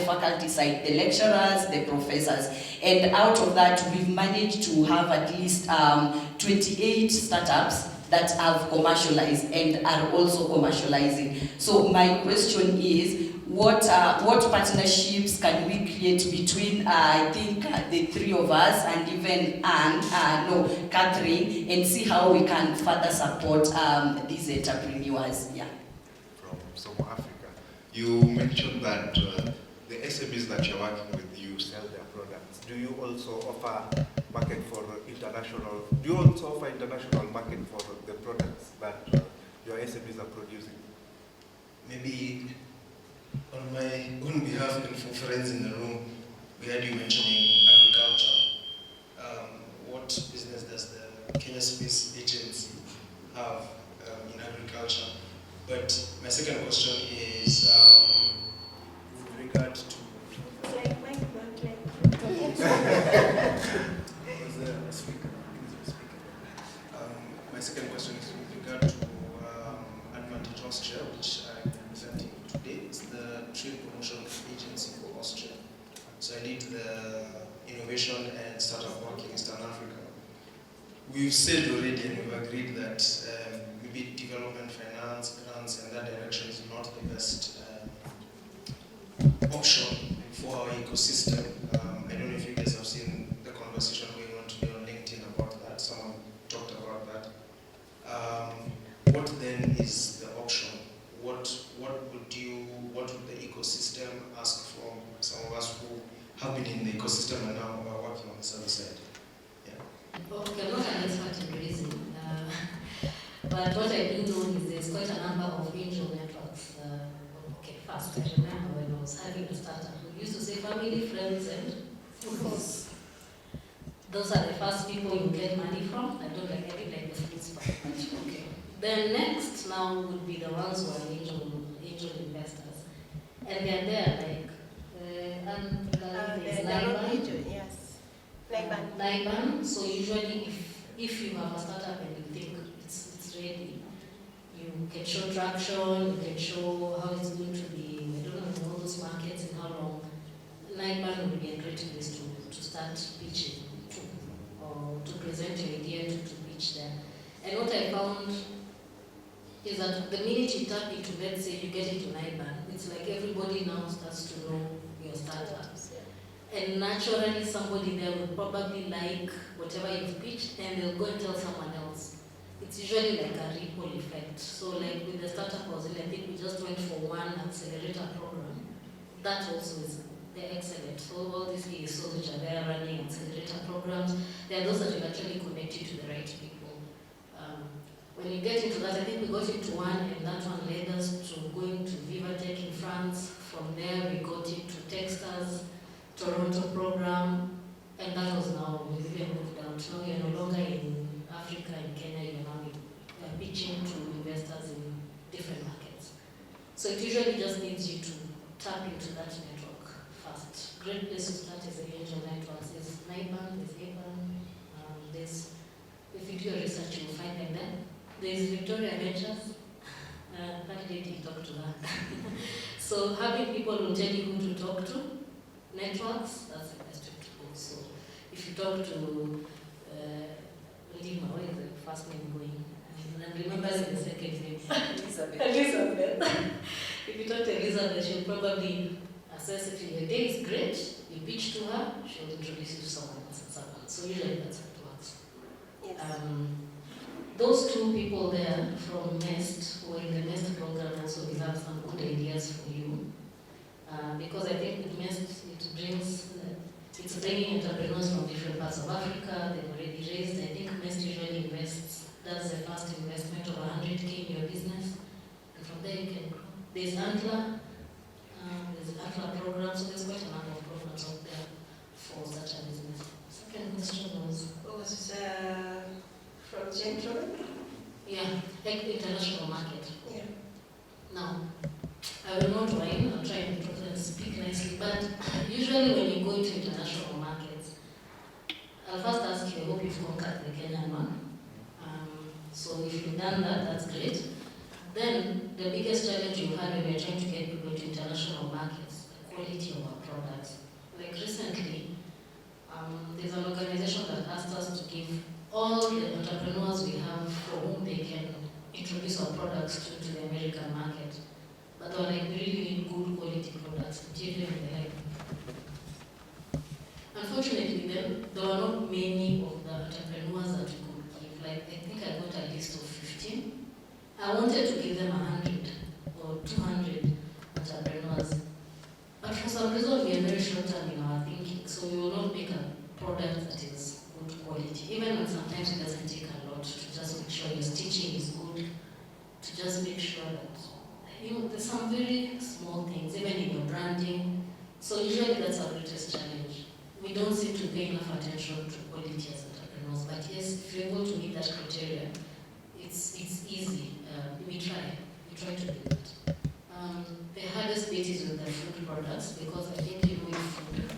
faculty side, the lecturers, the professors. And out of that, we've managed to have at least 28 startups that have commercialized and are also commercializing. So my question is, what partnerships can we create between, I think, the three of us and even Catherine, and see how we can further support these entrepreneurs? Yeah. From South Africa, you mentioned that the SMEs that you're working with, you sell their products. Do you also offer market for international? Do you also offer international market for the products that your SMEs are producing? Maybe on my own behalf and for friends in the room, we had you mentioning agriculture. What business does the Kenya Space Agency have in agriculture? But my second question is with regard to... My second question is with regard to Advantage Austria, which I'm representing today. It's the trade promotion agency for Austria. So I lead the and startup work in Eastern Africa. We've said already and we've agreed that maybe development finance, grants, and that direction is not the best option for our ecosystem. I don't know if you guys have seen the conversation going on today on LinkedIn about that. Someone talked about that. What then is the option? What would the ecosystem ask from some of us who have been in the ecosystem and now are working on this other side? Okay, I'm not an expert in raising, but what I do know is there's quite a number of angel networks. Okay, first, I remember when I was having a startup, we used to say family, friends, and fools. Those are the first people you get money from. I don't like the fools part. Okay. Then next now would be the ones who are angel investors. And they're there like, there's Liban. Yes. Liban. So usually if you have a startup and you think it's ready, you can show traction, you can show how it's going to be, I don't know, in all those markets and how long. Liban would be a great place to start pitching or to present your idea to pitch there. And what I found is that the minute you tap into, let's say you get into Liban, it's like everybody now starts to know your startups. And naturally somebody there will probably like whatever you've pitched and they'll go and tell someone else. It's usually like a ripple effect. So like with the startup was I think we just went for one accelerator program. That also is, they're excellent. So all these ESOs which are there running accelerator programs, they are those that will actually connect you to the right people. When you get into that, I think we got into one and that one led us to going to Vivatech in France. From there we got into Texas, Toronto program, and that was now, we even moved out. Now you're no longer in Africa, in Kenya, you're now pitching to investors in different markets. So it usually just needs you to tap into that network first. Great place to start is the angel networks. There's Liban, there's Aban, if you do your research, you will find them there. There's Victoria Ventures. That lady, you talk to her. So having people who tell you who to talk to, networks, that's the best way to go. So if you talk to Lima, what is the first name going? And remember the second name. Elizabeth. If you talk to Elizabeth, she'll probably assess if your day is great, you pitch to her, she'll introduce you to someone else and someone. So usually that's how it works. Yes. Those two people there from NEST, who are in the NEST program, also will have some good ideas for you. Because I think with NEST, it's bringing entrepreneurs from different parts of Africa. They've already raised, I think NEST usually does the first investment of 100K in your business. And from there you can grow. There's Antler program, so there's quite a number of programs out there for such a business. Second question was from Central? Yeah, like the international market. Yeah. Now, I will not whine, I'll try and speak nicely, but usually when you go into international markets, I'll first ask you, I hope you've conquered the Kenyan one. So if you've done that, that's great. Then, the biggest challenge you had when you're trying to get people to international markets, the quality of our products. Like recently, there's an organization that asked us to give all the entrepreneurs we have for whom they can introduce our products to the American market. But they were like, we really need good quality products, material and the like. Unfortunately, then, there were not many of the entrepreneurs that we could give. Like, I think I got a list of 15. I wanted to give them 100 or 200 entrepreneurs. But for some reason, we are very short-term in our thinking, so we will not make a product that is good quality. Even when sometimes it doesn't take a lot to just make sure your stitching is good, to just make sure that, there's some very small things, even in your branding. So usually that's our greatest challenge. We don't seem to pay enough attention to quality as entrepreneurs, but yes, if you're able to meet that criteria, it's easy. We try to do that. The hardest bit is with the food products, because I think with food,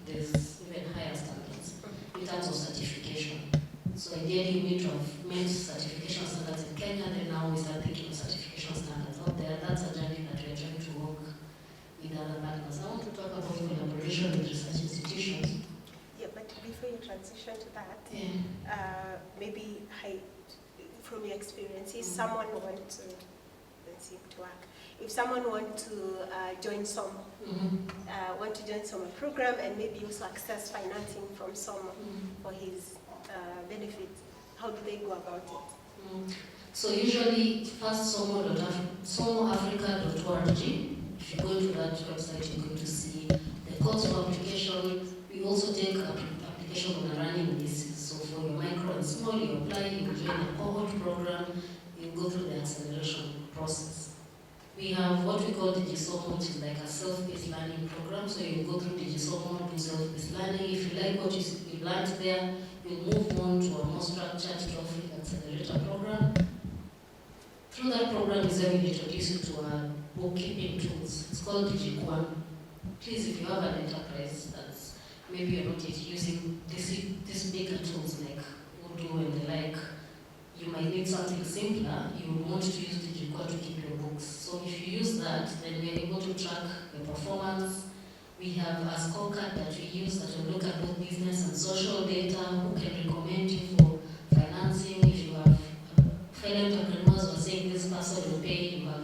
there's even higher standards in terms of certification. So ideally, we have met certification standards in Kenya, and now we start thinking of certification standards out there. That's a journey that we're trying to work with other partners. I want to talk about collaboration with research institutions. Yeah, but before you transition to that, Yeah. maybe from your experience, if someone wants to, let's see, to work, if someone wants to join some, want to join some program and maybe also access financing from some for his benefit, how do they go about it? So usually, first somoafrica.org. If you go to that website, you're going to see the calls for application. We also take application on a running basis. So for your micro and small, you apply, you join a cohort program, you go through the acceleration process. We have what we call DigiSomo, which is like a self-paced learning program. So you go through DigiSomo, do self-paced learning. If you like what you learned there, you move on to a more structured trophy accelerator program. Through that program is where we introduce you to our bookkeeping tools. It's called DigiQuan. Please, if you have an enterprise that's maybe you're not yet using these bigger tools like Odoo and the like, you might need something simpler. You would want to use DigiQuan to keep your books. So if you use that, then we're able to track your performance. We have a scorecard that we use that will look at both business and social data, who can recommend you for financing. If you have fellow entrepreneurs who are saying this person will pay, you have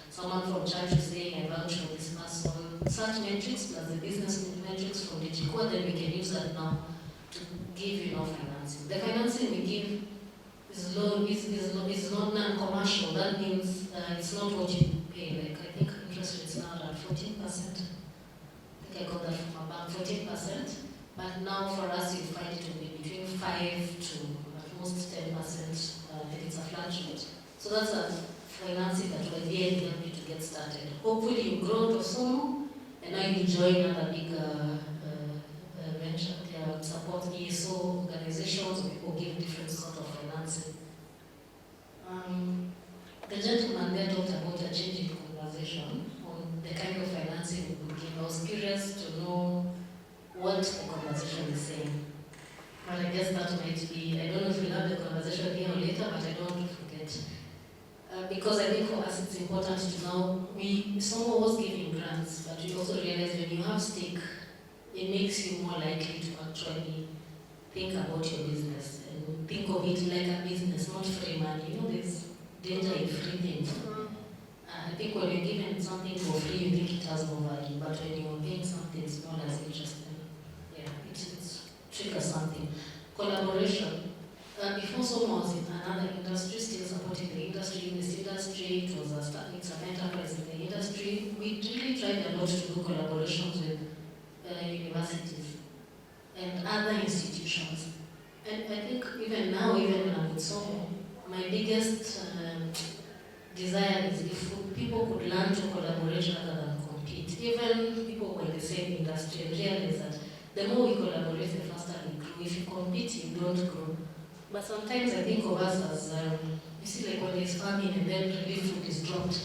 someone from church who's saying I vouch for this person. Such metrics plus the business metrics from DigiQuan, then we can use that now to give you financing. The financing we give is not non-commercial. That means it's not what you pay. Like I think interest rates now are at 14%. I think I got that from a bank, 14%. But now for us, you find it to be between 5 to at most 10%. If it's a flat rate. So that's a financing that will ideally help you to get started. Hopefully you grow to Somo, and now you join another big venture. They support ESO organizations, or people give different sort of financing. The gentleman there talked about a change in conversation on the kind of financing we would give. I was curious to know what the conversation is saying. But I guess that might be, I don't know if we'll have the conversation here or later, but I don't want to forget. Because I think for us it's important to know, someone was giving grants, but we also realize when you have stake, it makes you more likely to actually think about your business and think of it like a business, not free money. There's danger in free things. I think when you're given something for free, you think it has more value, but when you're paying something, it's not as interesting. Yeah, it triggers something. Collaboration. Before someone was in another industry, still supporting the industry, in this industry, it's an enterprise in the industry. We really tried a lot to do collaborations with universities and other institutions. And I think even now, even when I'm with someone, my biggest desire is if people could learn to collaborate rather than compete. Even people who are in the same industry realize that the more we collaborate, the faster we grow. If you compete, you don't grow. But sometimes I think of us as, you see, like when there's famine and then relief food is dropped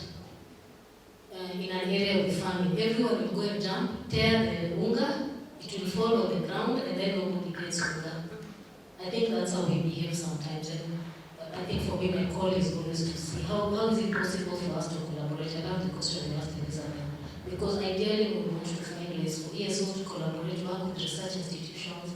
in an area with famine, everyone will go and jump, tear the unga, it will fall on the ground, and then nobody gets unga. I think that's how we behave sometimes. And I think for me, my call is always to see how is it possible for us to collaborate. I love the question you asked, Elizabeth. Because ideally, we want to find ways for ESOs to collaborate, work with research institutions.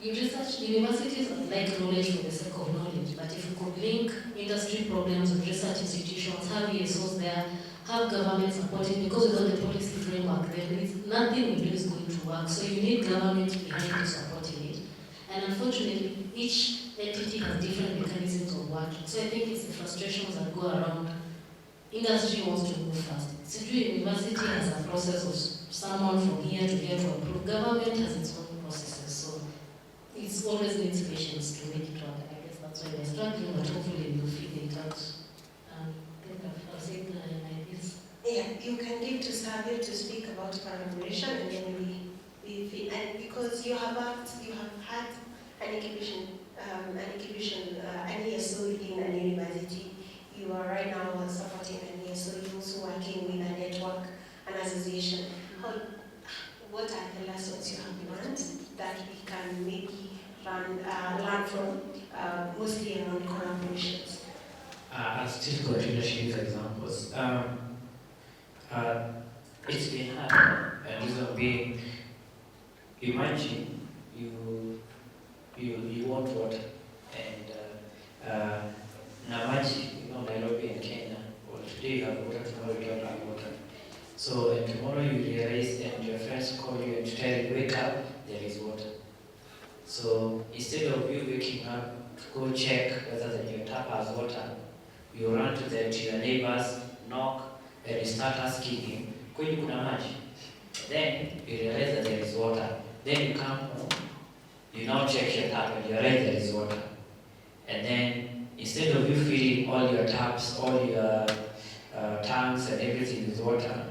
Universities like knowledge for the sake of knowledge, but if we could link industry problems with research institutions, have ESOs there, have government supporting, because without the policy framework, then nothing we do is going to work. So you need government behind you supporting it. And unfortunately, each entity has different mechanisms of working. So I think it's the frustrations that go around. Industry wants to move fast. Situate University has a process of someone from here to here to approve. Government has its own processes. So it always needs patience to make it work. I guess that's why we're struggling, but hopefully we'll figure it out. I think I've said like this. Yeah, you can give to Savio to speak about collaboration, and then and because you have had an incubation, an ESO within an university. You are right now supporting an ESO. You're also working with a network, an association. What are the lessons you have learned that we can maybe learn from, mostly around collaborations? I'll still continue to use examples. It's been hard, and reason being, imagine you you want water. And Namaji, Nairobi and Kenya, well, today you have water, tomorrow you don't have water. So and tomorrow you realize and your friends call you and tell you, wake up, there is water. So instead of you waking up to go check whether your tap has water, you run to your neighbors, knock, and you start asking him, kwani kuna maji? Then you realize that there is water. Then you come home, you now check your tap and you realize there is water. And then instead of you filling all your taps, all your tanks and everything with water,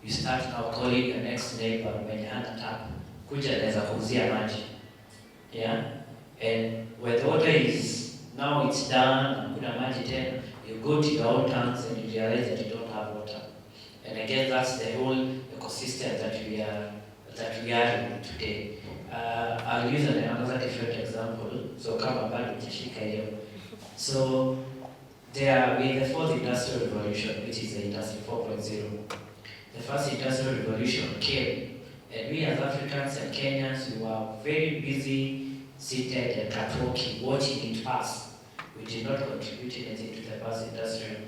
you start now calling your next neighbor when you hana tap, kuja naweza kuuzia maji. Yeah? And when the water is, now it's done, kuna maji tena, you go to your own tanks and you realize that you don't have water. And again, that's the whole ecosystem that we are in today. I'll use another different example. So kama bado nitashika hiyo. So there we the fourth industrial revolution, which is the industry 4.0. The first industrial revolution came, and we as Africans and Kenyans, we were very busy, seated and talking, watching it pass. We did not contribute anything to the first industrial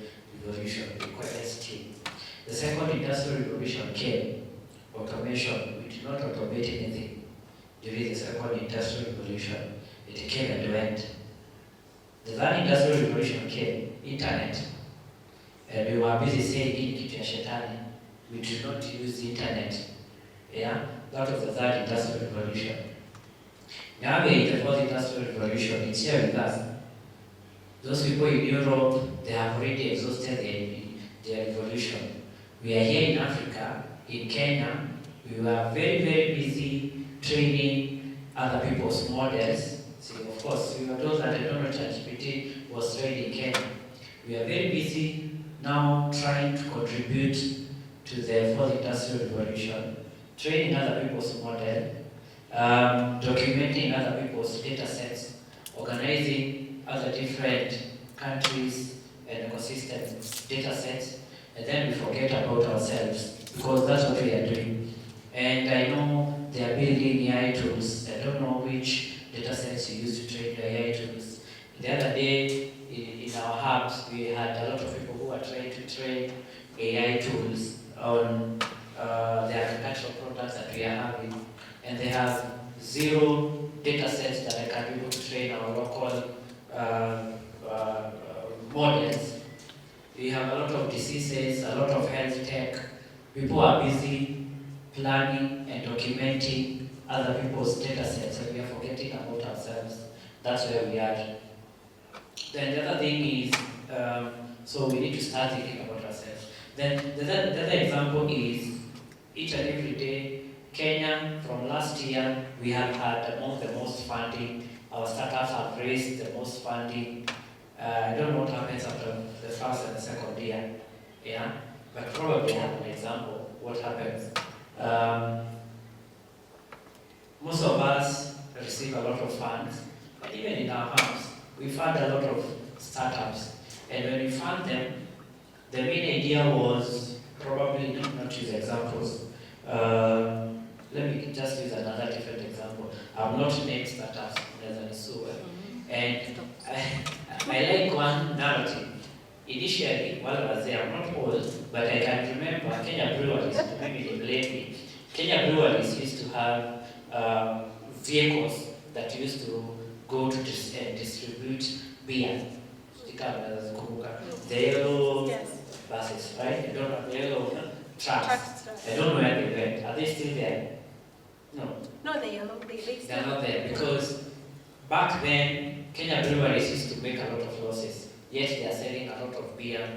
revolution. We were quite still. The second industrial revolution came, automation. We did not automate anything during the second industrial revolution. It came and went. The third industrial revolution came, internet. And we were busy saying in kitu ya shetani. We did not use the internet. Yeah? That was the third industrial revolution. Now we're in the fourth industrial revolution. It's here with us. Those people in Europe, they have already exhausted their revolution. We are here in Africa, in Kenya. We were very, very busy training other people's models. See, of course, we were those that I don't know ChatGPT was trained in Kenya. We are very busy now trying to contribute to the fourth industrial revolution, training other people's model, documenting other people's data sets, organizing other different countries and ecosystems data sets, and then we forget about ourselves because that's what we are doing. And I know they are building AI tools. I don't know which data sets you use to train your AI tools. The other day in our hubs, we had a lot of people who are trying to train AI tools on the agricultural products that we are having, and they have zero data sets that I can be able to train our local models. We have a lot of diseases, a lot of health tech. People are busy planning and documenting other people's data sets, and we are forgetting about ourselves. That's where we are. Then the other thing is, so we need to start thinking about ourselves. Then the other example is, each and every day, Kenya, from last year, we have had among the most funding. Our startups have raised the most funding. I don't know what happens after the first and the second year, yeah? But probably have an example, what happens. Most of us receive a lot of funds, and even in our house, we fund a lot of startups. And when we fund them, the main idea was probably not use examples. Let me just use another different example. I'm not named startups, and I like one narrative. Initially, while I was there, I'm not old, but I can remember Kenya breweries, maybe they blame me. Kenya breweries used to have vehicles that used to go to distribute beer. The yellow buses, right? I don't know, the yellow trucks. I don't know where they went. Are they still there? No. No, they are not. They're not there because back then, Kenya breweries used to make a lot of losses. Yet they are selling a lot of beer.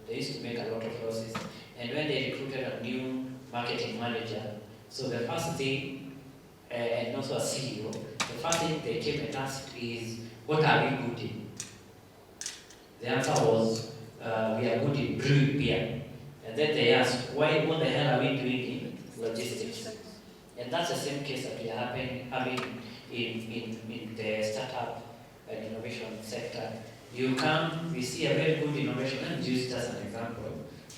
They used to make a lot of losses. And when they recruited a new marketing manager, so the first thing, and also a CEO, the first thing they came and asked is, what are we good in? The answer was, we are good in brewing beer. And then they asked, what the hell are we doing in logistics? And that's the same case that we are having in the startup and innovation sector. You come, we see a very good innovation, and use it as an example.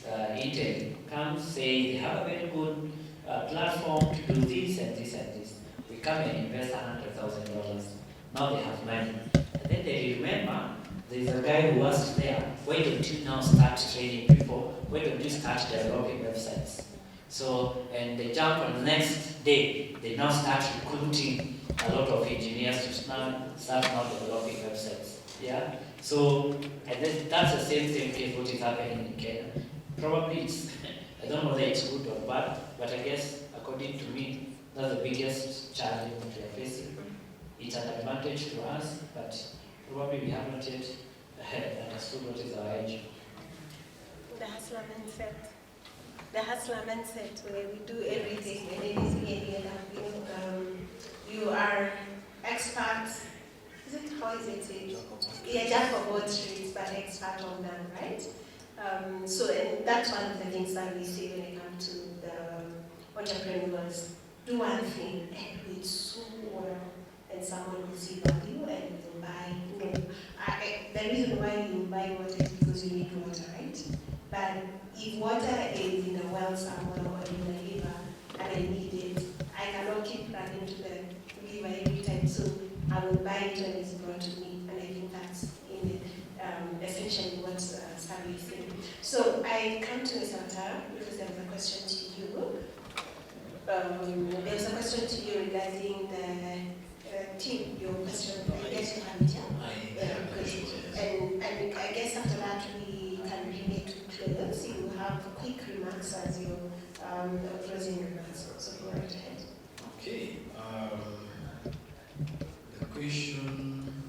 Intel comes, say they have a very good platform to do this and this and this. We come and invest $100,000. Now they have money. And then they remember there's a guy who was there. Why don't you now start training people? Why don't you start developing websites? So, and they jump on the next day, they now start recruiting a lot of engineers to start now developing websites. Yeah? So, and then that's the same case what is happening in Kenya. Probably it's, I don't know whether it's good or bad, but I guess according to me, that's the biggest challenge that we are facing. It's an advantage to us, but probably we have not yet understood what is our edge. The hustler mindset. The hustler mindset where we do everything and anything and you are expert. Is it, how is it said? Yeah, jack of all trades, but expert on none, right? So and that's one of the things that we say when it comes to the entrepreneurs. Do one thing and do it so well, and someone will see value and will buy. You know, the reason why you buy water is because you need water, right? But if water is in a well somewhere or in a river and I need it, I cannot keep running to the river every time. So I will buy it when it's brought to me, and I think that's in essentially what Stanley is saying. So I come to Ms. Altara because there was a question to you. There was a question to you regarding the team, your question. I guess you have it, yeah? And I guess after that we can bring it to close. You have quick remarks as your closing remarks. So go right ahead. Okay. The question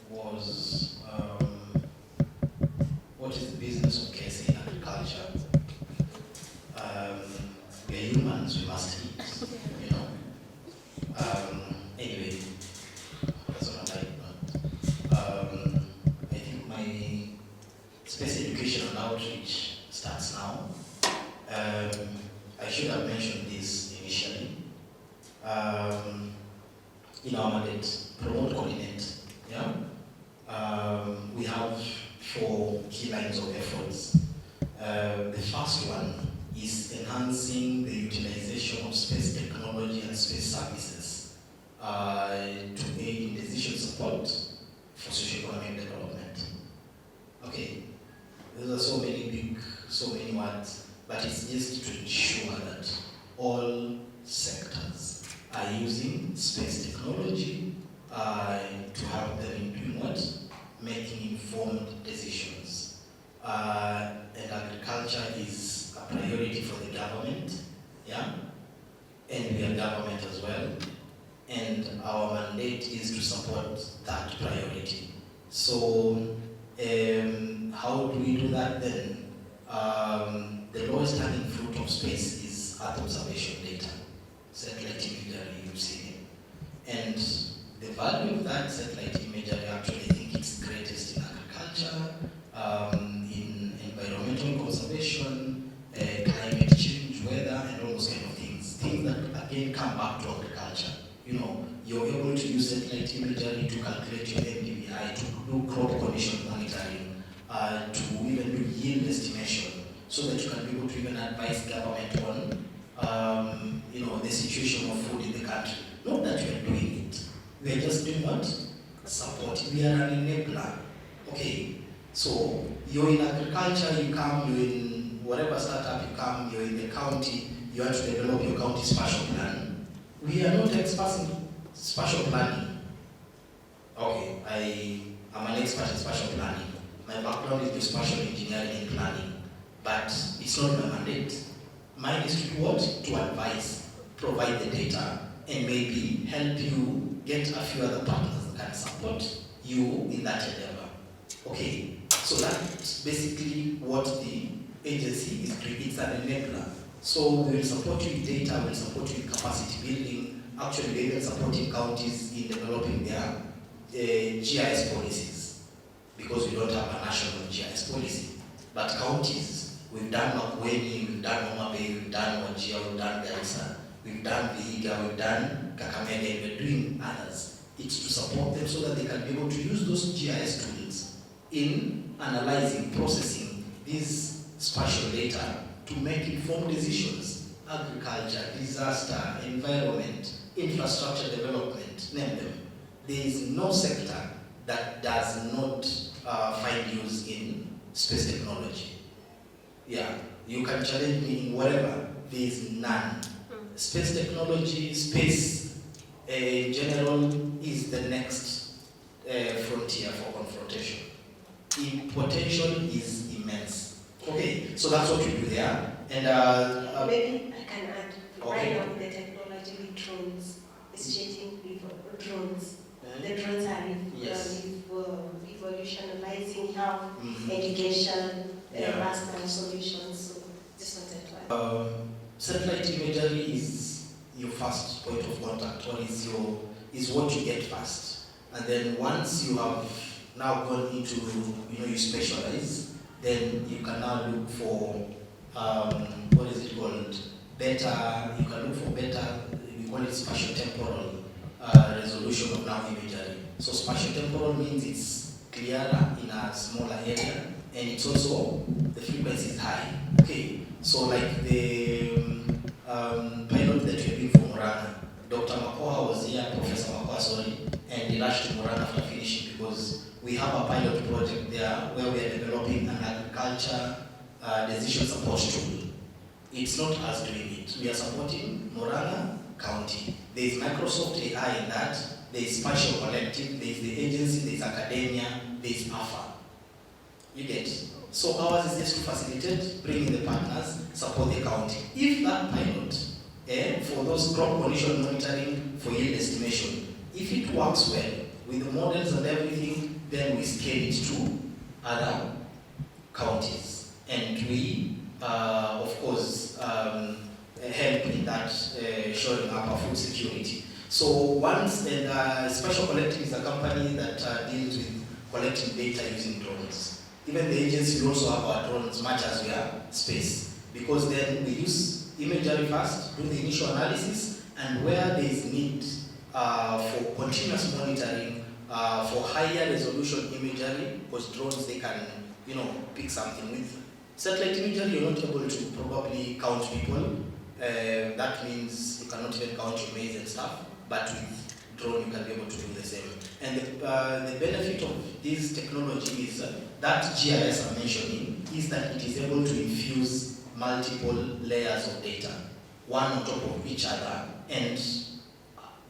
was, what is the business of KSA in agriculture? We are humans, we must eat, you know. Anyway, that's what I like. I think my space education and outreach starts now. I should have mentioned this initially. In our mandate, promote, coordinate. Yeah? We have 4 key lines of efforts. The first one is enhancing the utilization of space technology and space services to aid in decision support for socio-economic development. Okay, those are so many words, but it's just to ensure that all sectors are using space technology to help them in doing what? Making informed decisions. And agriculture is a priority for the government, yeah? And we are government as well. And our mandate is to support that priority. So, how do we do that then? The lowest hanging fruit of space is Earth observation data, satellite imagery, you've seen it. And the value of that satellite imagery, actually, I think it's greatest in agriculture, in environmental conservation, climate change, weather, and all those kind of things. Things that, again, come back to agriculture. You know, you're able to use satellite imagery to calculate your MDVI, to do crop condition monitoring, to even do yield estimation, so that you can be able to even advise government on, you know, the situation of food in the country. Not that we are doing it. We are just doing what? Support. We are an enabler. Okay. So you're in agriculture, you come, you're in whatever startup you come, you're in the county, you have to develop your county spatial plan. We are not experts in spatial planning. Okay, I'm an expert in spatial planning. My background is in spatial engineering and planning, but it's not my mandate. Mine is to do what? To advise, provide the data, and maybe help you get a few other partners that can support you in that endeavor. Okay, so that's basically what the agency is doing. It's an enabler. So we will support you with data, we will support you with capacity building. Actually, we are even supporting counties in developing their GIS policies, because we don't have a national GIS policy. But counties, we've done Makueni, we've done Homa Bay, we've done Wajir, we've done Garissa, we've done Vihiga, we've done Kakamega, and we're doing others. It's to support them so that they can be able to use those GIS tools in analyzing, processing these spatial data to make informed decisions. agriculture, disaster, environment, infrastructure development, name them. There is no sector that does not find use in space technology. Yeah, you can challenge me in whatever, there is none. Space technology, space in general is the next frontier for confrontation. Potential is immense. Okay, so that's what we do there. And maybe I can add, okay. right now the technology with drones is changing with drones. The drones are evolutionizing health, education, master solutions. So just wanted to add. Satellite imagery is your first point of contact, or is what you get first. And then once you have now gone into, you specialize, then you can now look for, what is it called? You can look for better, we call it spatio-temporal resolution of now imagery. So spatio-temporal means it's clearer in a smaller area, and it's also, the frequency is high. Okay, so like the pilot that we're doing for Muranga, Dr. Makoha was here, Professor Makoha, sorry, and he rushed to Muranga after finishing because we have a pilot project there where we are developing an agriculture decision support tool. It's not us doing it. We are supporting Muranga County. There is Microsoft AI in that, there is Spatial Collective, there is the agency, there is academia, there is AFA. You get? So ours is just to facilitate, bring in the partners, support the county. If that pilot, for those crop condition monitoring for yield estimation, if it works well with the models and everything, then we scale it to other counties. And we, of course, help in that shoring up our food security. So once, and Special Collective is a company that deals with collecting data using drones. Even the agency will also have our drones much as we are space. Because then we use imagery first, do the initial analysis, and where there is need for continuous monitoring, for higher resolution imagery, because drones, they can, pick something with. Satellite imagery, you're not able to probably count people. That means you cannot even count your maize and stuff, but with drone you can be able to do the same. And the benefit of this technology is that GIS I'm mentioning is that it is able to infuse multiple layers of data, one on top of each other, and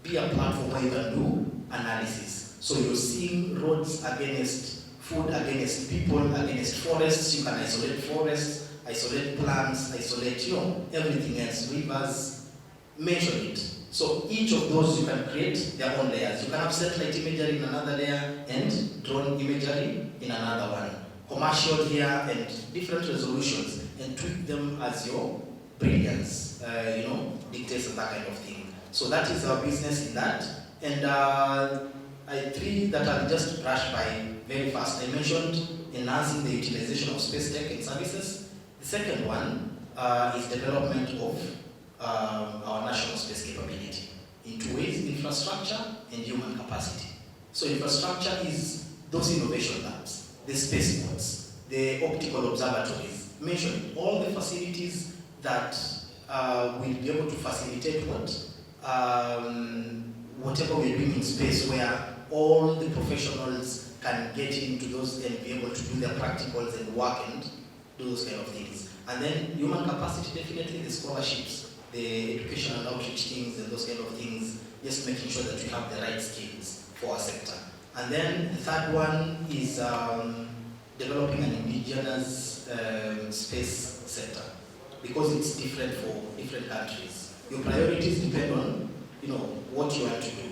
be a platform where you can do analysis. So you're seeing roads against food, against people, against forests. You can isolate forests, isolate plants, isolate, everything else, rivers, measure it. So each of those you can create their own layers. You can have satellite imagery in another layer and drone imagery in another one. Commercial here and different resolutions, and tweak them as your brilliance, dictates and that kind of thing. So that is our business in that. And three that I'll just brush by very fast. I mentioned enhancing the utilization of space tech and services. The second one is development of our national space capability in two ways: infrastructure and human capacity. So infrastructure is those innovation labs, the spaceports, the optical observatories, mention all the facilities that will be able to facilitate whatever we're doing in space, where all the professionals can get into those and be able to do their practicals and work and do those kind of things. And then human capacity, definitely the scholarships, the education and outreach things and those kind of things, just making sure that we have the right skills for our sector. And then the third one is developing an indigenous space sector, because it's different for different countries. Your priorities depend on what you want to do.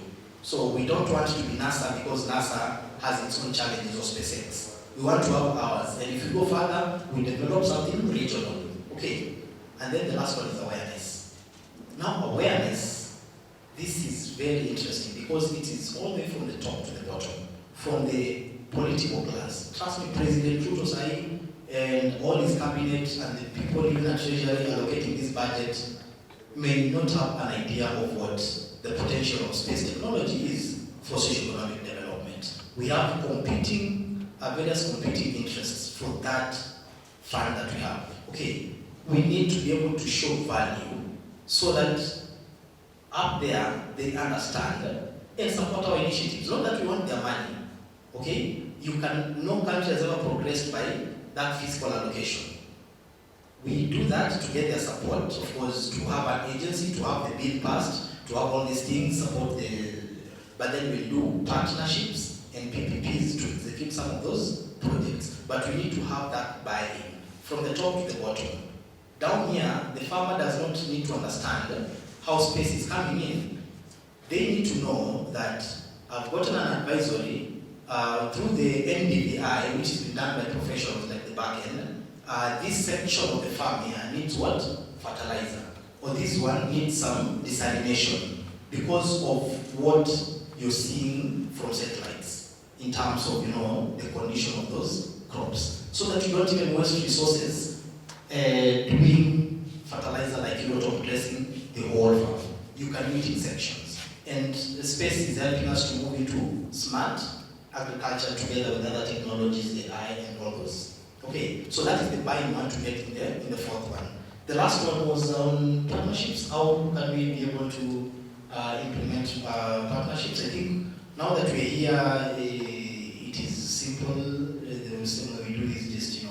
So we don't want to be NASA because NASA has its own challenges, or SpaceX. We want to have ours, and if we go further, we develop something regional. Okay, and then the last one is awareness. Now awareness, this is very interesting because it is all the way from the top to the bottom, from the political class. Trust me, President Ruto Sai and all his cabinet and the people even at Treasury allocating this budget may not have an idea of what the potential of space technology is for socio-economic development. We have various competing interests for that fund that we have. Okay, we need to be able to show value so that up there they understand and support our initiatives. Not that we want their money, okay? No country has ever progressed by that fiscal allocation. We do that to get their support, of course, to have an agency, to have the bill passed, to have all these things, support but then we'll do partnerships and PPPs to execute some of those projects. But we need to have that buy-in from the top to the bottom. Down here, the farmer does not need to understand how space is coming in. They need to know that I've gotten an advisory through the NDVI, which has been done by professionals like the back end. This section of the farm here needs what? Fertilizer. Or this one needs some desalination because of what you're seeing from satellites in terms of the condition of those crops. So that you don't even waste resources doing fertilizer like dressing the whole farm. You can do it in sections. And the space is helping us to move into smart agriculture together with other technologies, AI and all those. Okay, so that is the buy-in we want to get in the fourth one. The last one was on partnerships. How can we be able to implement partnerships? I think now that we're here, it is simple. The same way we do is just,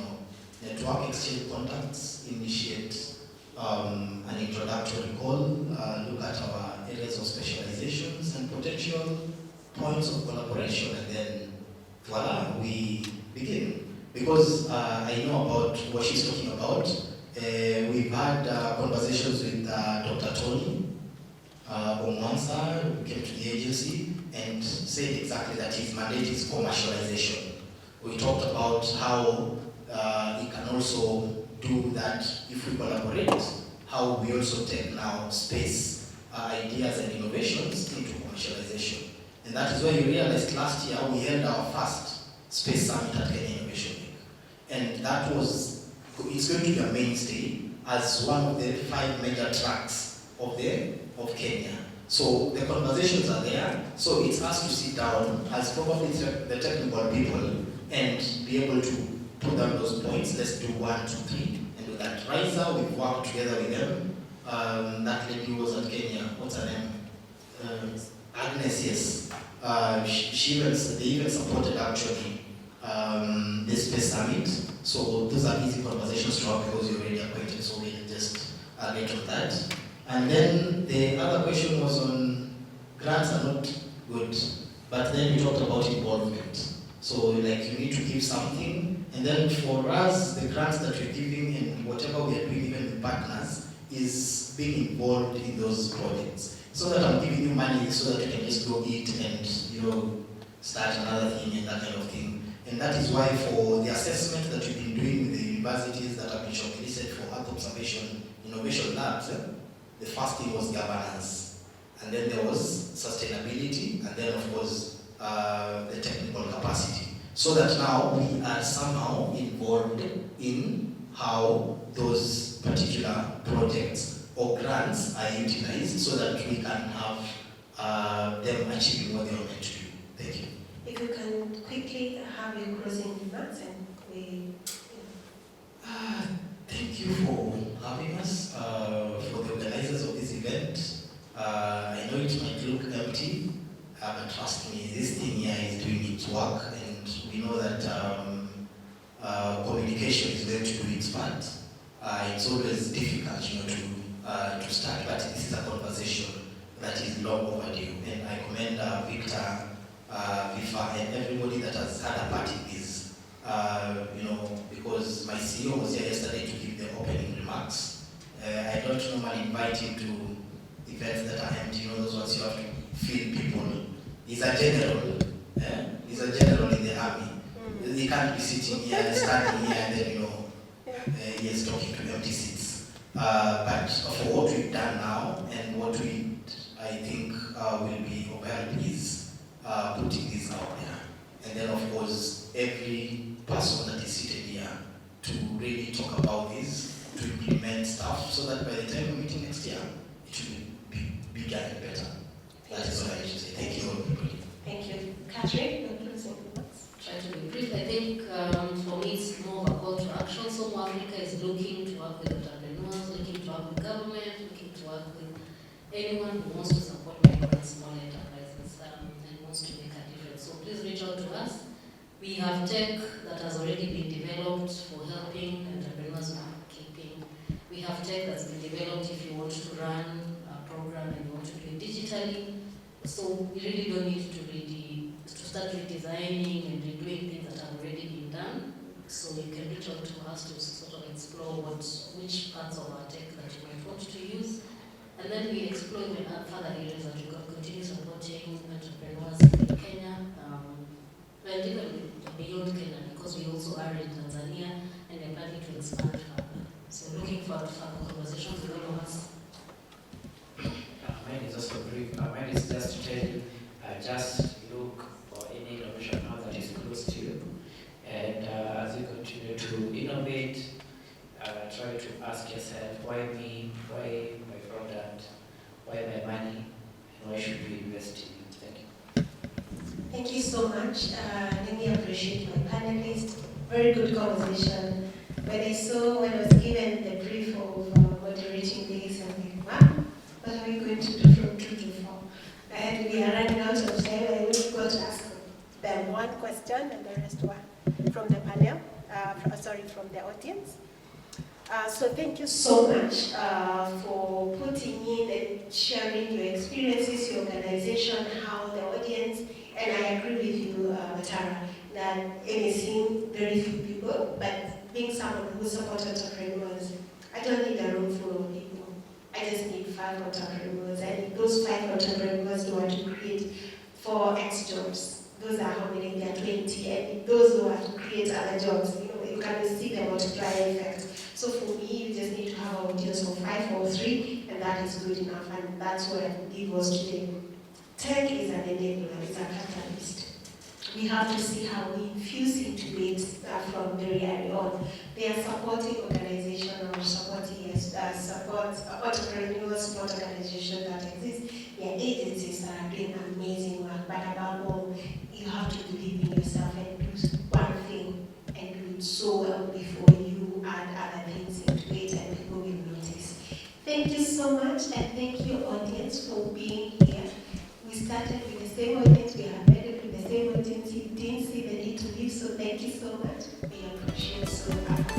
network, exchange contacts, initiate an introductory call, look at our areas of specializations and potential points of collaboration, and then voila, we begin. Because I know about what she's talking about. We've had conversations with Dr. Tony on one side, who came to the agency and said exactly that his mandate is commercialization. We talked about how he can also do that if we collaborate, how we also take now space, ideas and innovations into commercialization. And that is why you realized last year we held our first Space Summit at Kenya Innovation Week. And that was, it's going to be a mainstay as one of the 5 major tracks of Kenya. So the conversations are there, so it's us to sit down as probably the technical people and be able to put down those points. Let's do 1, 2, 3, and do that. Riser, we've worked together with them. That lady was at Kenya, what's her name? Agnes, yes. They even supported actually the Space Summit. So those are easy conversations to have because you're already acquainted, so we'll just get on that. And then the other question was on grants are not good, but then we talked about involvement. So like you need to give something, and then for us, the grants that we're giving and whatever we are doing even with partners is being involved in those projects. So that I'm giving you money so that you can just go eat and start another thing and that kind of thing. And that is why for the assessment that we've been doing with the universities that have been shortlisted for Earth Observation Innovation Labs, the first thing was governance. And then there was sustainability, and then of course the technical capacity. So that now we are somehow involved in how those particular projects or grants are utilized so that we can have them achieving what they are meant to do. Thank you. If you can quickly have your closing remarks and we... Thank you for having us, for the organizers of this event. I know it might look empty, but trust me, this thing here is doing its work, and we know that communication is going to do its part. It's always difficult, to start, but this is a conversation that is long overdue, and I commend Victor, Vifa, and everybody that has had a part in this. Because my CEO was here yesterday to give the opening remarks. I don't normally invite him to events that are empty, those ones you have to feed people. He's a general. He's a general in the army. He can't be sitting here and standing here and then, he is talking to empty seats. But for what we've done now and what I think will be of help is putting this out there. And then of course, every person that is seated here to really talk about this, to implement stuff, so that by the time we're meeting next year, it should be bigger and better. That is what I should say. Thank you, everybody. Thank you. Catherine, your closing remarks? Try to be brief. I think for me it's more of a call to action. So Africa is looking to work with entrepreneurs, looking to work with government, looking to work We have tech that has already been developed for helping entrepreneurs bookkeeping. We have tech that's been developed if you want to run a program and you want to do it digitally. So you really don't need to start redesigning and redoing things that have already been done. So you can reach out to us to sort of explore which parts of our tech that you might want to use. And then we explore further areas that we can continue supporting entrepreneurs in Kenya, and even beyond Kenya, because we also are in Tanzania and we're planning to expand further. So looking forward to further conversations with all of us. Mine is also brief. Mine is just to tell you, just look for any innovation hub that is close to you. And as you continue to innovate, try to ask yourself, why me, why my product, why my money, and why should we invest in it? Thank you. Thank you so much. Let me appreciate my panelists. Very good conversation. When I was given the brief of moderating this, I'm like, wow, what are we going to do from 2 to 4? And we are running out of time. I will go to ask them one question and the rest one from the panel, from the audience. So thank you so much for putting in and sharing your experiences, your organization, how the audience, and I agree with you, Matara, that it may seem very few people, but being someone who supports entrepreneurs, I don't need a room full of people. I just need 5 entrepreneurs, and those 5 entrepreneurs who are to create 4x jobs. Those are how many? There are 20, and those who are to create other jobs, you can see the multiplier effect. So for me, you just need to have an audience of 5 or 3, and that is good enough, and that's what I believe was today. Tech is an enabler, it's a catalyst. We have to see how we infuse into it from very early on. They are supporting organizations or supporting entrepreneurial support organizations that exist. They are agencies that are doing amazing work, but above all, you have to believe in yourself and do one thing and do it so well before you add other things into it and people will notice. Thank you so much, and thank you audience for being here. We started with the same audience, we have ended with the same audience. You didn't see the need to leave, so thank you so much. We appreciate so much.